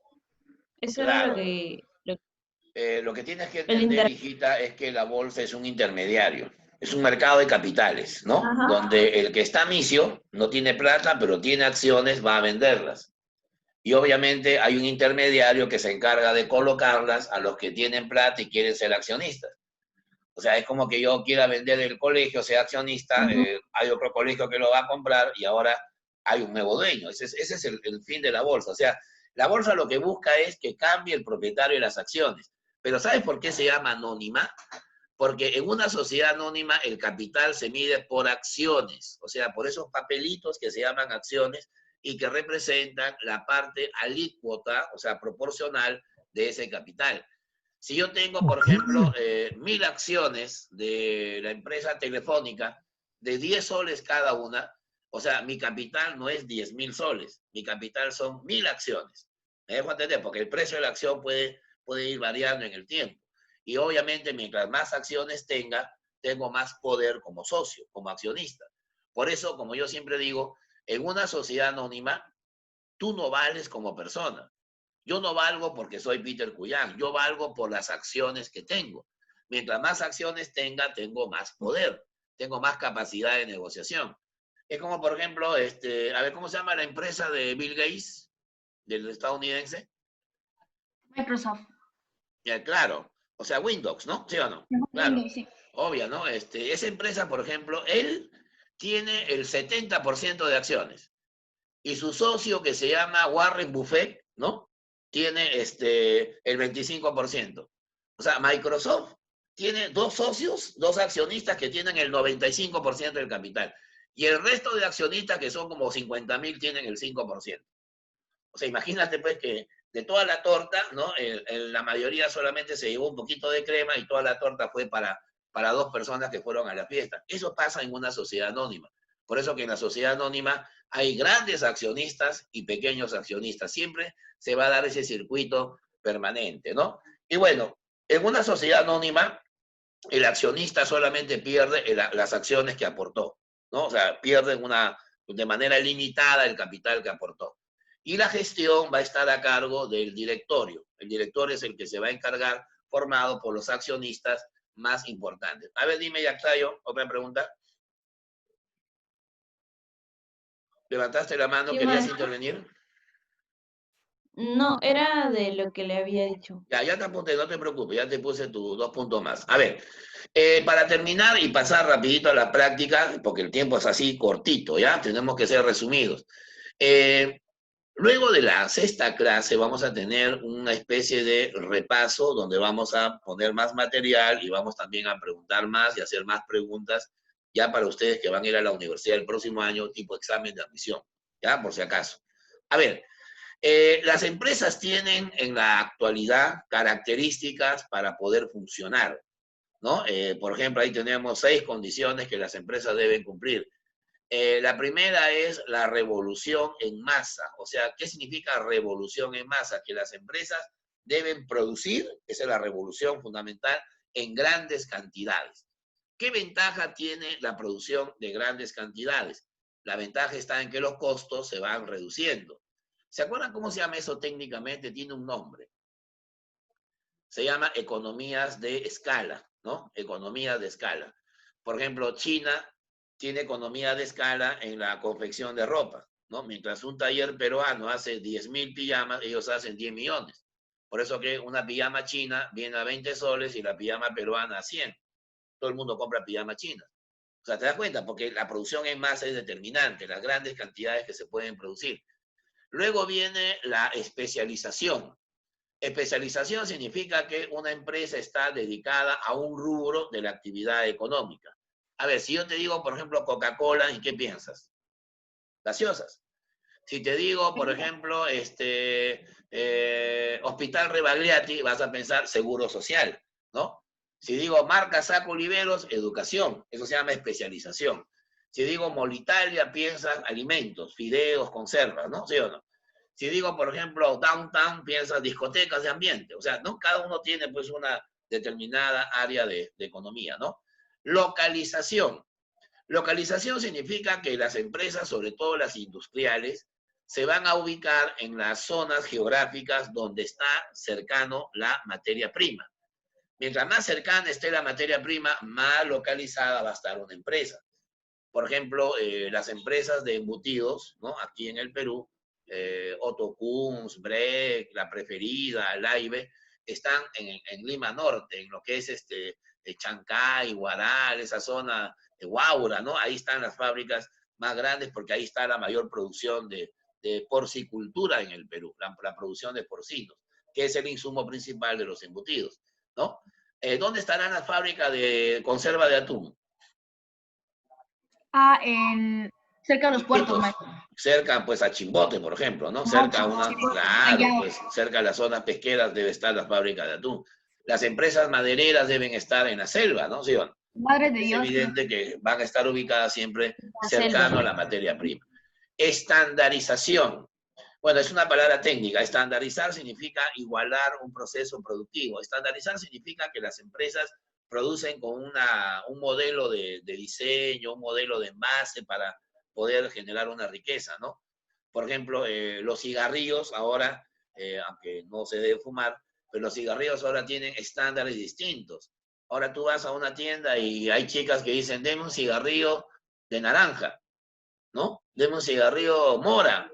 Eso era Claro. lo que... Lo que tienes que entender, hijita, es que la bolsa es un intermediario. Es un mercado de capitales, ¿no? Ajá. Donde el que está misio no tiene plata, pero tiene acciones, va a venderlas. Y obviamente hay un intermediario que se encarga de colocarlas a los que tienen plata y quieren ser accionistas. O sea, es como que yo quiera vender el colegio, sea accionista, hay otro colegio que lo va a comprar y ahora hay un nuevo dueño. Ese es el fin de la bolsa. O sea, la bolsa lo que busca es que cambie el propietario de las acciones. Pero ¿sabes por qué se llama anónima? Porque en una sociedad anónima el capital se mide por acciones, o sea, por esos papelitos que se llaman acciones y que representan la parte alícuota, o sea, proporcional de ese capital. Si yo tengo, por ejemplo, 1000 acciones de la empresa telefónica de 10 soles cada una, o sea, mi capital no es 10.000 soles, mi capital son 1000 acciones. ¿Me dejo entender? Porque el precio de la acción puede ir variando en el tiempo. Y obviamente, mientras más acciones tengo más poder como socio, como accionista. Por eso, como yo siempre digo, en una sociedad anónima, tú no vales como persona. Yo no valgo porque soy Peter Cuyán, yo valgo por las acciones que tengo. Mientras más acciones tengo más poder, tengo más capacidad de negociación. Es como, por ejemplo, a ver, ¿cómo se llama la empresa de Bill Gates, del estadounidense? Microsoft. Ya, claro. O sea, Windows, ¿no? ¿Sí o no? Claro. Windows, sí. Obvio, ¿no? Esa empresa, por ejemplo, él tiene el 70% de acciones. Y su socio, que se llama Warren Buffett, ¿no? Tiene el 25%. O sea, Microsoft tiene 2 socios, 2 accionistas que tienen el 95% del capital. Y el resto de accionistas, que son como 50.000, tienen el 5%. O sea, imagínate pues que de toda la torta, ¿no? La mayoría solamente se llevó un poquito de crema y toda la torta fue para 2 personas que fueron a la fiesta. Eso pasa en una sociedad anónima. Por eso que en la sociedad anónima hay grandes accionistas y pequeños accionistas. Siempre se va a dar ese circuito permanente, ¿no? Y bueno, en una sociedad anónima, el accionista solamente pierde las acciones que aportó, ¿no? O sea, pierde de manera limitada el capital que aportó. Y la gestión va a estar a cargo del directorio. El directorio es el que se va a encargar, formado por los accionistas más importantes. A ver, dime, Yactayo, otra pregunta. ¿Levantaste la mano? Sí, ¿Querías maestro. intervenir? No, era de lo que le había dicho. Ya te apunté, no te preocupes, ya te puse tus 2 puntos más. A ver, para terminar y pasar rapidito a la práctica, porque el tiempo es así cortito, ¿ya? Tenemos que ser resumidos. Luego de la 6ª clase vamos a tener una especie de repaso donde vamos a poner más material y vamos también a preguntar más y hacer más preguntas ya para ustedes que van a ir a la universidad el próximo año, tipo examen de admisión, ¿ya? Por si acaso. A ver, las empresas tienen en la actualidad características para poder funcionar, ¿no? Por ejemplo, ahí tenemos 6 condiciones que las empresas deben cumplir. La primera es la revolución en masa. O sea, ¿qué significa revolución en masa? Que las empresas deben producir, esa es la revolución fundamental, en grandes cantidades. ¿Qué ventaja tiene la producción de grandes cantidades? La ventaja está en que los costos se van reduciendo. ¿Se acuerdan cómo se llama eso técnicamente? Tiene un nombre. Se llama economías de escala, ¿no? Economías de escala. Por ejemplo, China tiene economía de escala en la confección de ropa, ¿no? Mientras un taller peruano hace 10.000 pijamas, ellos hacen 10 millones. Por eso que una pijama china viene a 20 soles y la pijama peruana a 100. Todo el mundo compra pijama china. O sea, ¿te das cuenta? Porque la producción en masa es determinante, las grandes cantidades que se pueden producir. Luego viene la especialización. Especialización significa que una empresa está dedicada a un rubro de la actividad económica. A ver, si yo te digo, por ejemplo, Coca-Cola, ¿en qué piensas? Gaseosas. Si te digo, por ejemplo, Hospital Rebagliati, vas a pensar seguro social, ¿no? Si digo marca Saco Oliveros, educación. Eso se llama especialización. Si digo Molitalia, piensas alimentos, fideos, conservas, ¿no? ¿Sí o no? Si digo, por ejemplo, downtown, piensas discotecas de ambiente. O sea, ¿no? Cada uno tiene pues una determinada área de economía, ¿no? Localización. Localización significa que las empresas, sobre todo las industriales, se van a ubicar en las zonas geográficas donde está cercano la materia prima. Mientras más cercana esté la materia prima, más localizada va a estar una empresa. Por ejemplo, las empresas de embutidos, ¿no? Aquí en el Perú, Otto Kunz, Breck, La Preferida, Laibe, están en Lima Norte, en lo que es Chancay, Huaral, esa zona de Huaura, ¿no? Ahí están las fábricas más grandes porque ahí está la mayor producción de porcicultura en el Perú, la producción de porcinos, que es el insumo principal de los embutidos, ¿no? ¿Dónde estarán las fábricas de conserva de atún? Cerca de los puertos, maestro. Cerca, pues, a Chimbote, por ejemplo, ¿no? Ah, Cerca a una, Chimbote. claro, Allá. pues, cerca a las zonas pesqueras debe estar la fábrica de atún. Las empresas madereras deben estar en la selva, ¿no? ¿Sí o no? Madre de Es Dios. evidente que van a estar ubicadas siempre La cercano selva. a la materia prima. Estandarización. Bueno, es una palabra técnica. Estandarizar significa igualar un proceso productivo. Estandarizar significa que las empresas producen con un modelo de diseño, un modelo de envase para poder generar una riqueza, ¿no? Por ejemplo, los cigarrillos ahora, aunque no se debe fumar, pero los cigarrillos ahora tienen estándares distintos. Ahora tú vas a una tienda y hay chicas que dicen, deme un cigarrillo de naranja, ¿no? Deme un cigarrillo mora,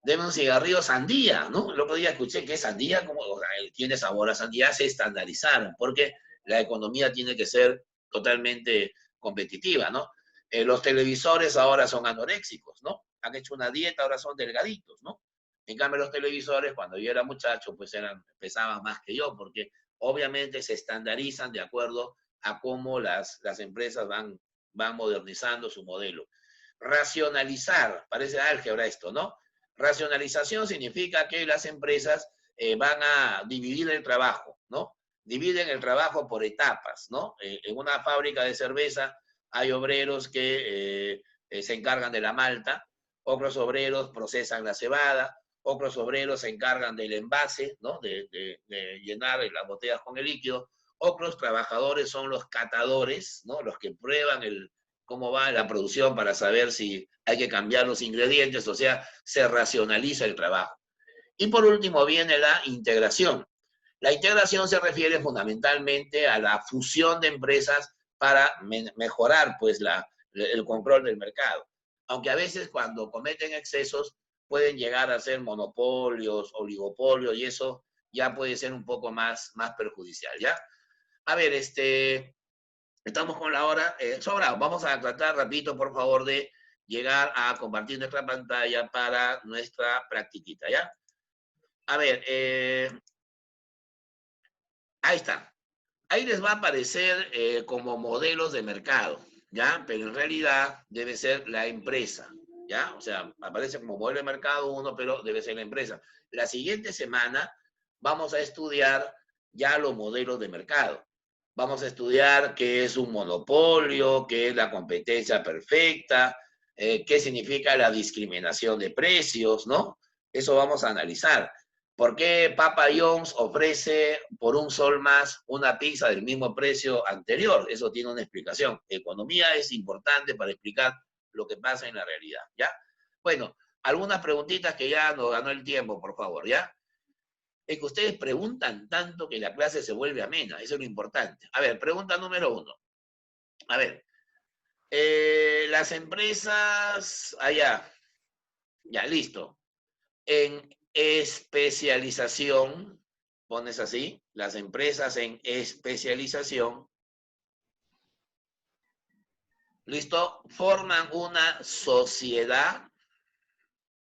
deme un cigarrillo sandía, ¿no? El otro día escuché que sandía, como, o sea, tiene sabor a sandía, se estandarizaron, porque la economía tiene que ser totalmente competitiva, ¿no? Los televisores ahora son anoréxicos, ¿no? Han hecho una dieta, ahora son delgaditos, ¿no? En cambio, los televisores, cuando yo era muchacho, pues pesaban más que yo, porque obviamente se estandarizan de acuerdo a cómo las empresas van modernizando su modelo. Racionalizar, parece álgebra esto, ¿no? Racionalización significa que las empresas van a dividir el trabajo, ¿no? Dividen el trabajo por etapas, ¿no? En una fábrica de cerveza hay obreros que se encargan de la malta, otros obreros procesan la cebada, otros obreros se encargan del envase, ¿no? De llenar las botellas con el líquido, otros trabajadores son los catadores, ¿no? Los que prueban cómo va la producción para saber si hay que cambiar los ingredientes, o sea, se racionaliza el trabajo. Y por último viene la integración. La integración se refiere fundamentalmente a la fusión de empresas para mejorar pues, el control del mercado. Aunque a veces cuando cometen excesos pueden llegar a ser monopolios, oligopolios, y eso ya puede ser un poco más perjudicial, ¿ya? A ver, estamos con la hora sobrado. Vamos a tratar rapidito, por favor, de llegar a compartir nuestra pantalla para nuestra practiquita, ¿ya? A ver, ahí está. Ahí les va a aparecer como modelos de mercado, ¿ya? Pero en realidad debe ser la empresa, ¿ya? O sea, aparece como modelo de mercado uno, pero debe ser la empresa. La siguiente semana vamos a estudiar ya los modelos de mercado. Vamos a estudiar qué es un monopolio, qué es la competencia perfecta, qué significa la discriminación de precios, ¿no? Eso vamos a analizar. ¿Por qué Papa John's ofrece por un sol más una pizza del mismo precio anterior? Eso tiene una explicación. Economía es importante para explicar lo que pasa en la realidad, ¿ya? Bueno, algunas preguntitas que ya nos ganó el tiempo, por favor, ¿ya? Es que ustedes preguntan tanto que la clase se vuelve amena, eso es lo importante. A ver, pregunta número 1. A ver, las empresas, allá, ya, listo. En especialización, pones así, las empresas en especialización, listo, forman una sociedad,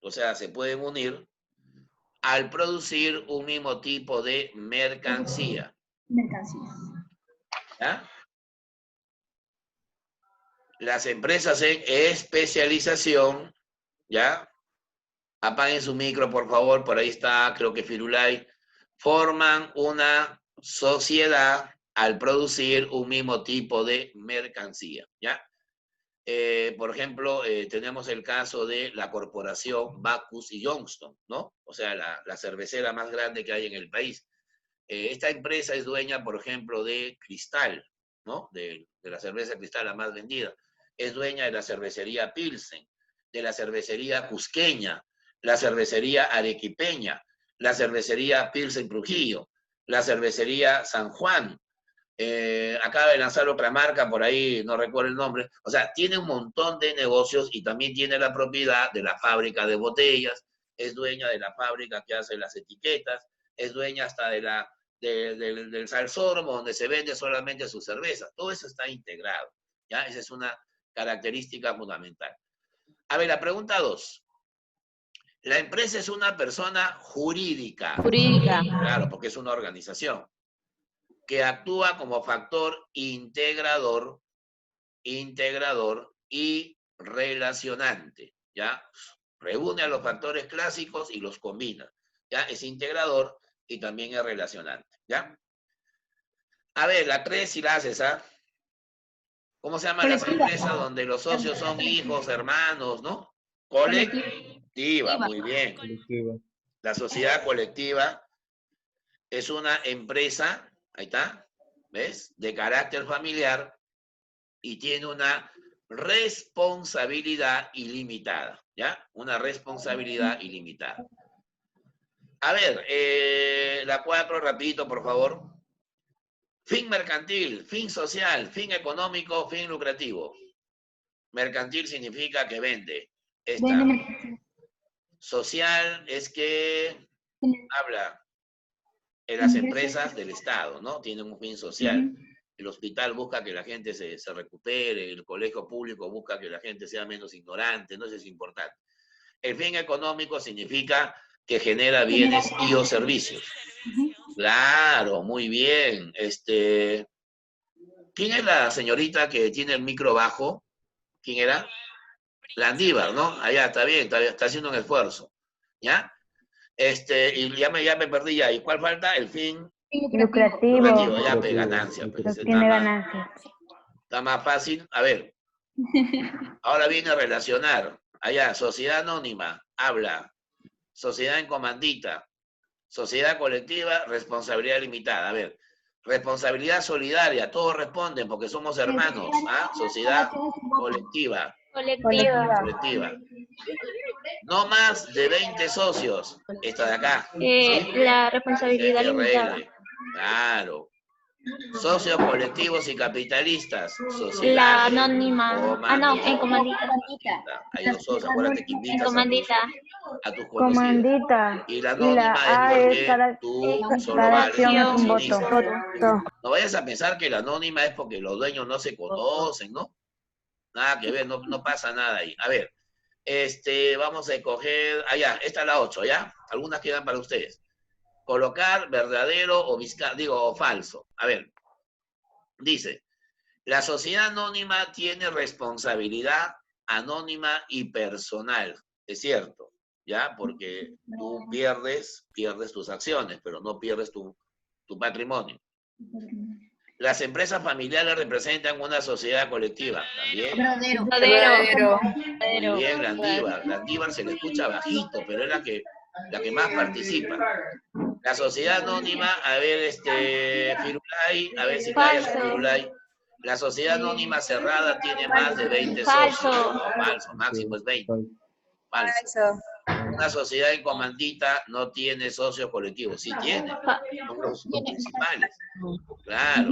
o sea, se pueden unir al producir un mismo tipo de mercancía. ¿Ya? Las empresas en especialización, ¿ya? Apaguen su micro, por favor, por ahí está, creo que Firulay. Forman una sociedad al producir un mismo tipo de mercancía, ¿ya? Por ejemplo, tenemos el caso de la corporación Bacchus y Johnston, ¿no? O sea, la cervecera más grande que hay en el país. Esta empresa es dueña, por ejemplo, de Cristal, ¿no? De la cerveza Cristal, la más vendida. Es dueña de la cervecería Pilsen, de la cervecería Cusqueña, la cervecería Arequipeña, la cervecería Pilsen Trujillo, la cervecería San Juan. Acaba de lanzar otra marca, por ahí no recuerdo el nombre. O sea, tiene un montón de negocios y también tiene la propiedad de la fábrica de botellas, es dueña de la fábrica que hace las etiquetas, es dueña hasta del salsódromo donde se vende solamente su cerveza. Todo eso está integrado, ¿ya? Esa es una característica fundamental. A ver, la pregunta 2. La empresa es una persona jurídica. Jurídica. Claro, porque es una organización que actúa como factor integrador y relacionante, ¿ya? Reúne a los factores clásicos y los combina, ¿ya? Es integrador y también es relacionante, ¿ya? A ver, la 3 si la haces, ¿ah? ¿Cómo se llama las empresas donde los socios son hijos, hermanos, ¿no? Colectiva, muy bien. La sociedad colectiva es una empresa, ahí está, ¿ves? De carácter familiar y tiene una responsabilidad ilimitada, ¿ya? Una responsabilidad ilimitada. A ver, la 4, rapidito, por favor. Fin mercantil, fin social, fin económico, fin lucrativo. Mercantil significa que vende. Esta. Social es que habla en las empresas del Estado, ¿no? Tienen un fin social. El hospital busca que la gente se recupere, el colegio público busca que la gente sea menos ignorante, ¿no? Eso es importante. El fin económico significa que genera bienes y o servicios. Claro, muy bien. ¿Quién es la señorita que tiene el micro bajo? ¿Quién era? Landívar, ¿no? Allá, está bien, está haciendo un esfuerzo. ¿Ya? Y ya me perdí ya. ¿Y cuál falta? El fin lucrativo. Ya, pues, ganancia. Pues, tiene ganancia. Está más fácil. A ver. Ahora viene a relacionar. Allá, sociedad anónima, habla. Sociedad en comandita. Sociedad colectiva, responsabilidad limitada. A ver, Responsabilidad solidaria, todos responden porque somos hermanos, ¿ah? Sociedad colectiva. Colectiva. No más de 20 socios. Esta de acá. ¿sí? La responsabilidad limitada. CRL. Claro. Socios colectivos y capitalistas. Sociedad. La anónima. Ah, no, en comandita. Hay dos socios, acuérdate que invitas Comandita. a tus conocidos. Comandita. Y la Y anónima la A es es porque tú solo cada vales acción es un accionista. voto. No vayas a pensar que la anónima es porque los dueños no se conocen, ¿no? Nada que ver, no pasa nada ahí. A ver, vamos a escoger, allá, esta es la 8, ¿ya? Algunas quedan para ustedes. Colocar verdadero o falso. A ver, dice, la sociedad anónima tiene responsabilidad anónima y personal. Es cierto, ¿ya? Porque tú pierdes tus acciones, pero no pierdes tu patrimonio. Las empresas familiares representan una sociedad colectiva. También. Verdadero. Muy bien, Landívar. Landívar se le escucha bajito, pero es la que más participa. La sociedad anónima, a ver, Firulay, a ver si callas, Firulay. La sociedad anónima cerrada tiene más de 20 socios. No, falso, máximo es 20. Falso. Una sociedad en comandita no tiene socios colectivos. Sí tiene. Son los principales. Claro.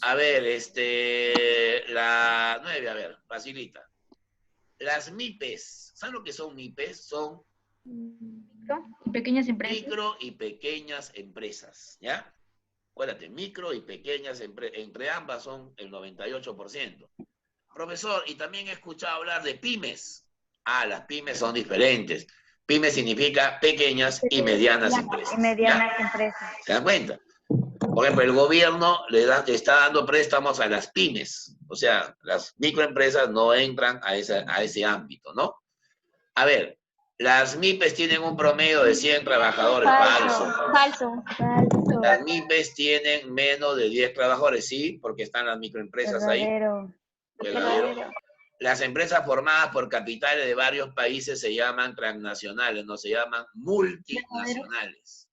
A ver, la 9, a ver, facilita. Las MIPES, ¿saben lo que son MIPES? Son pequeñas empresas. Micro y pequeñas empresas, ¿ya? Acuérdate, micro y pequeñas empresas, entre ambas son el 98%. Profesor, y también he escuchado hablar de pymes. Ah, las pymes son diferentes. Pymes significa pequeñas y medianas empresas. ¿Se dan cuenta? Por ejemplo, el gobierno le está dando préstamos a las pymes. O sea, las microempresas no entran a ese ámbito, ¿no? A ver, las MIPES tienen un promedio de 100 trabajadores. Falso. Las MIPES tienen menos de 10 trabajadores, sí, porque están las microempresas ahí. Verdadero. Las empresas formadas por capitales de varios países se llaman transnacionales, no se llaman multinacionales.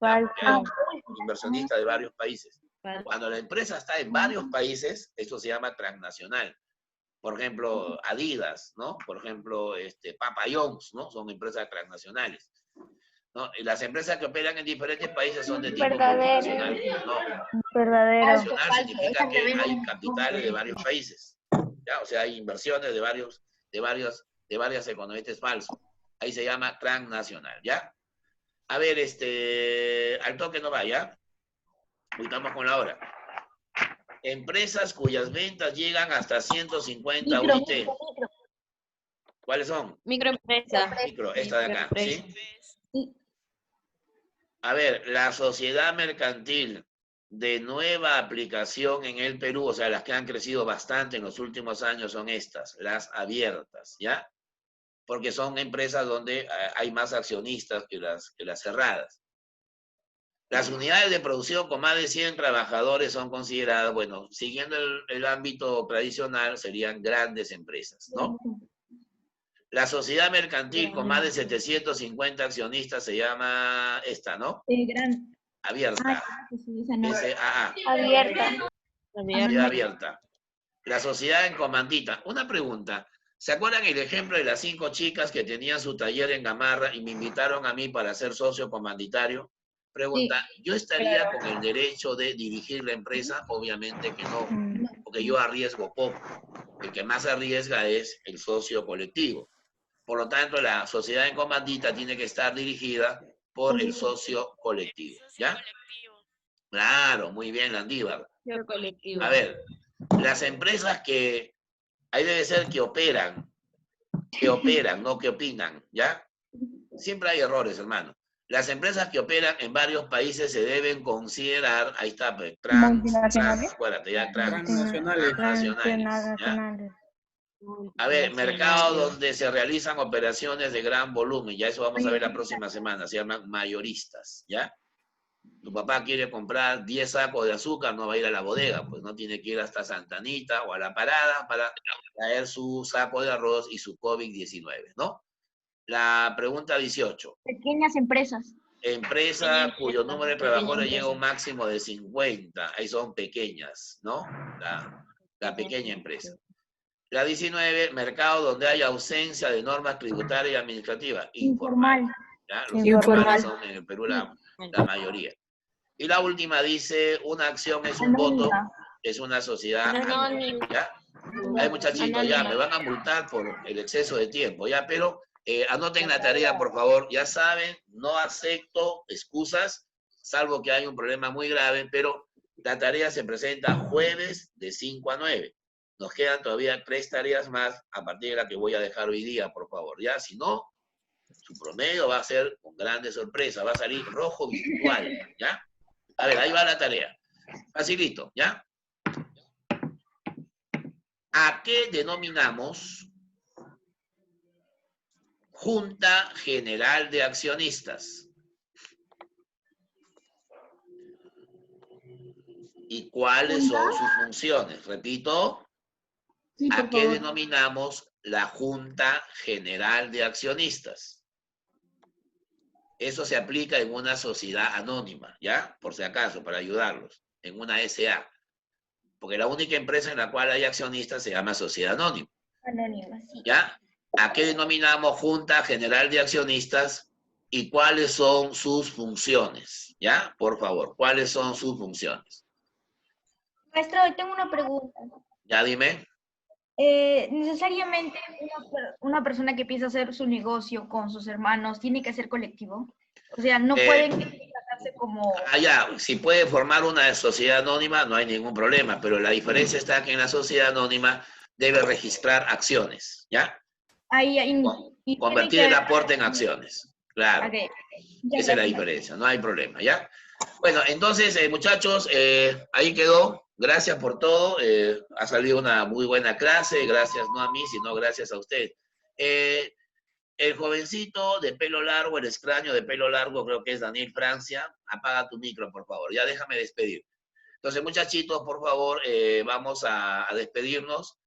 Inversionistas de varios países. Cuando la empresa está en varios países, eso se llama transnacional. Por ejemplo, Adidas, ¿no? Por ejemplo, Papa John's, ¿no? Son empresas transnacionales. ¿No? Y las empresas que operan en diferentes países son de tipo multinacional. No. Nacional significa que hay capitales de varios países. ¿Ya? O sea, hay inversiones de varias economías. Este es falso. Ahí se llama transnacional, ¿ya? A ver, al toque no va, ¿ya? Estamos con la hora. Empresas cuyas ventas llegan hasta 150 UIT. ¿Cuáles son? Microempresa. Micro, esta de acá, ¿sí? A ver, la sociedad mercantil de nueva aplicación en el Perú, o sea, las que han crecido bastante en los últimos años son estas, las abiertas, ¿ya? Porque son empresas donde hay más accionistas que las cerradas. Las unidades de producción con más de 100 trabajadores son consideradas, bueno, siguiendo el ámbito tradicional, serían grandes empresas, ¿no? La sociedad mercantil con más de 750 accionistas se llama esta, ¿no? Abierta. SAA. Abierta. La sociedad en comandita. Una pregunta. ¿Se acuerdan el ejemplo de las 5 chicas que tenían su taller en Gamarra y me invitaron a mí para ser socio comanditario? Pregunta, ¿yo estaría con el derecho de dirigir la empresa? Obviamente que no, porque yo arriesgo poco. El que más arriesga es el socio colectivo. Por lo tanto, la sociedad en comandita tiene que estar dirigida por el socio colectivo, ¿ya? Claro, muy bien, Landívar. A ver, las empresas que, ahí debe ser que operan, no que opinan, ¿ya? Siempre hay errores, hermano. Las empresas que operan en varios países se deben considerar, ahí está, pues, acuérdate, ya, transnacionales, ¿ya? A ver, mercado donde se realizan operaciones de gran volumen, ya eso vamos a ver la próxima semana, se llaman mayoristas, ¿ya? Tu papá quiere comprar 10 sacos de azúcar, no va a ir a la bodega, pues no tiene que ir hasta Santa Anita o a la parada para traer su saco de arroz y su COVID-19, ¿no? La pregunta 18. Pequeñas empresas. empresa cuyo número de trabajadores llega a un máximo de 50. Ahí son pequeñas, ¿no? La pequeña empresa. La 19, mercado donde hay ausencia de normas tributarias y administrativas. Informal. ¿Ya? Los informales son en el Perú la mayoría. Y la última dice, una acción es un voto, es una sociedad anónima. ¿Ya? Ay, muchachitos, ya me van a multar por el exceso de tiempo, ¿ya? Pero anoten la tarea, por favor. Ya saben, no acepto excusas, salvo que hay un problema muy grave, pero la tarea se presenta jueves de 5 a 9. Nos quedan todavía 3 tareas más a partir de la que voy a dejar hoy día, por favor, ¿ya? Si no, su promedio va a ser con grande sorpresa, va a salir rojo virtual, ¿ya? A ver, ahí va la tarea. Facilito, ¿ya? ¿A qué denominamos Junta General de Accionistas? ¿Y cuáles son sus funciones? Repito, ¿a qué denominamos la Junta General de Accionistas? Eso se aplica en una sociedad anónima, ¿ya? Por si acaso, para ayudarlos, en una SA. Porque la única empresa en la cual hay accionistas se llama sociedad anónima. Anónima, sí. ¿Ya? ¿A qué denominamos Junta General de Accionistas y cuáles son sus funciones? ¿Ya? Por favor, ¿cuáles son sus funciones? Maestro, tengo una pregunta. Ya dime. ¿Necesariamente una persona que empieza a hacer su negocio con sus hermanos tiene que ser colectivo? O sea, no pueden tratarse como... Ya, si puede formar una sociedad anónima, no hay ningún problema, pero la diferencia está que en la sociedad anónima debe registrar acciones, ¿ya? Convertir el aporte en acciones, claro. Okay. Esa es la diferencia, no hay problema, ¿ya? Bueno, entonces, muchachos, ahí quedó. Gracias por todo. Ha salido una muy buena clase. Gracias no a mí, sino gracias a usted. El jovencito de pelo largo, el extraño de pelo largo, creo que es Daniel Francia. Apaga tu micro, por favor. Ya déjame despedir. Entonces, muchachitos, por favor, vamos a despedirnos.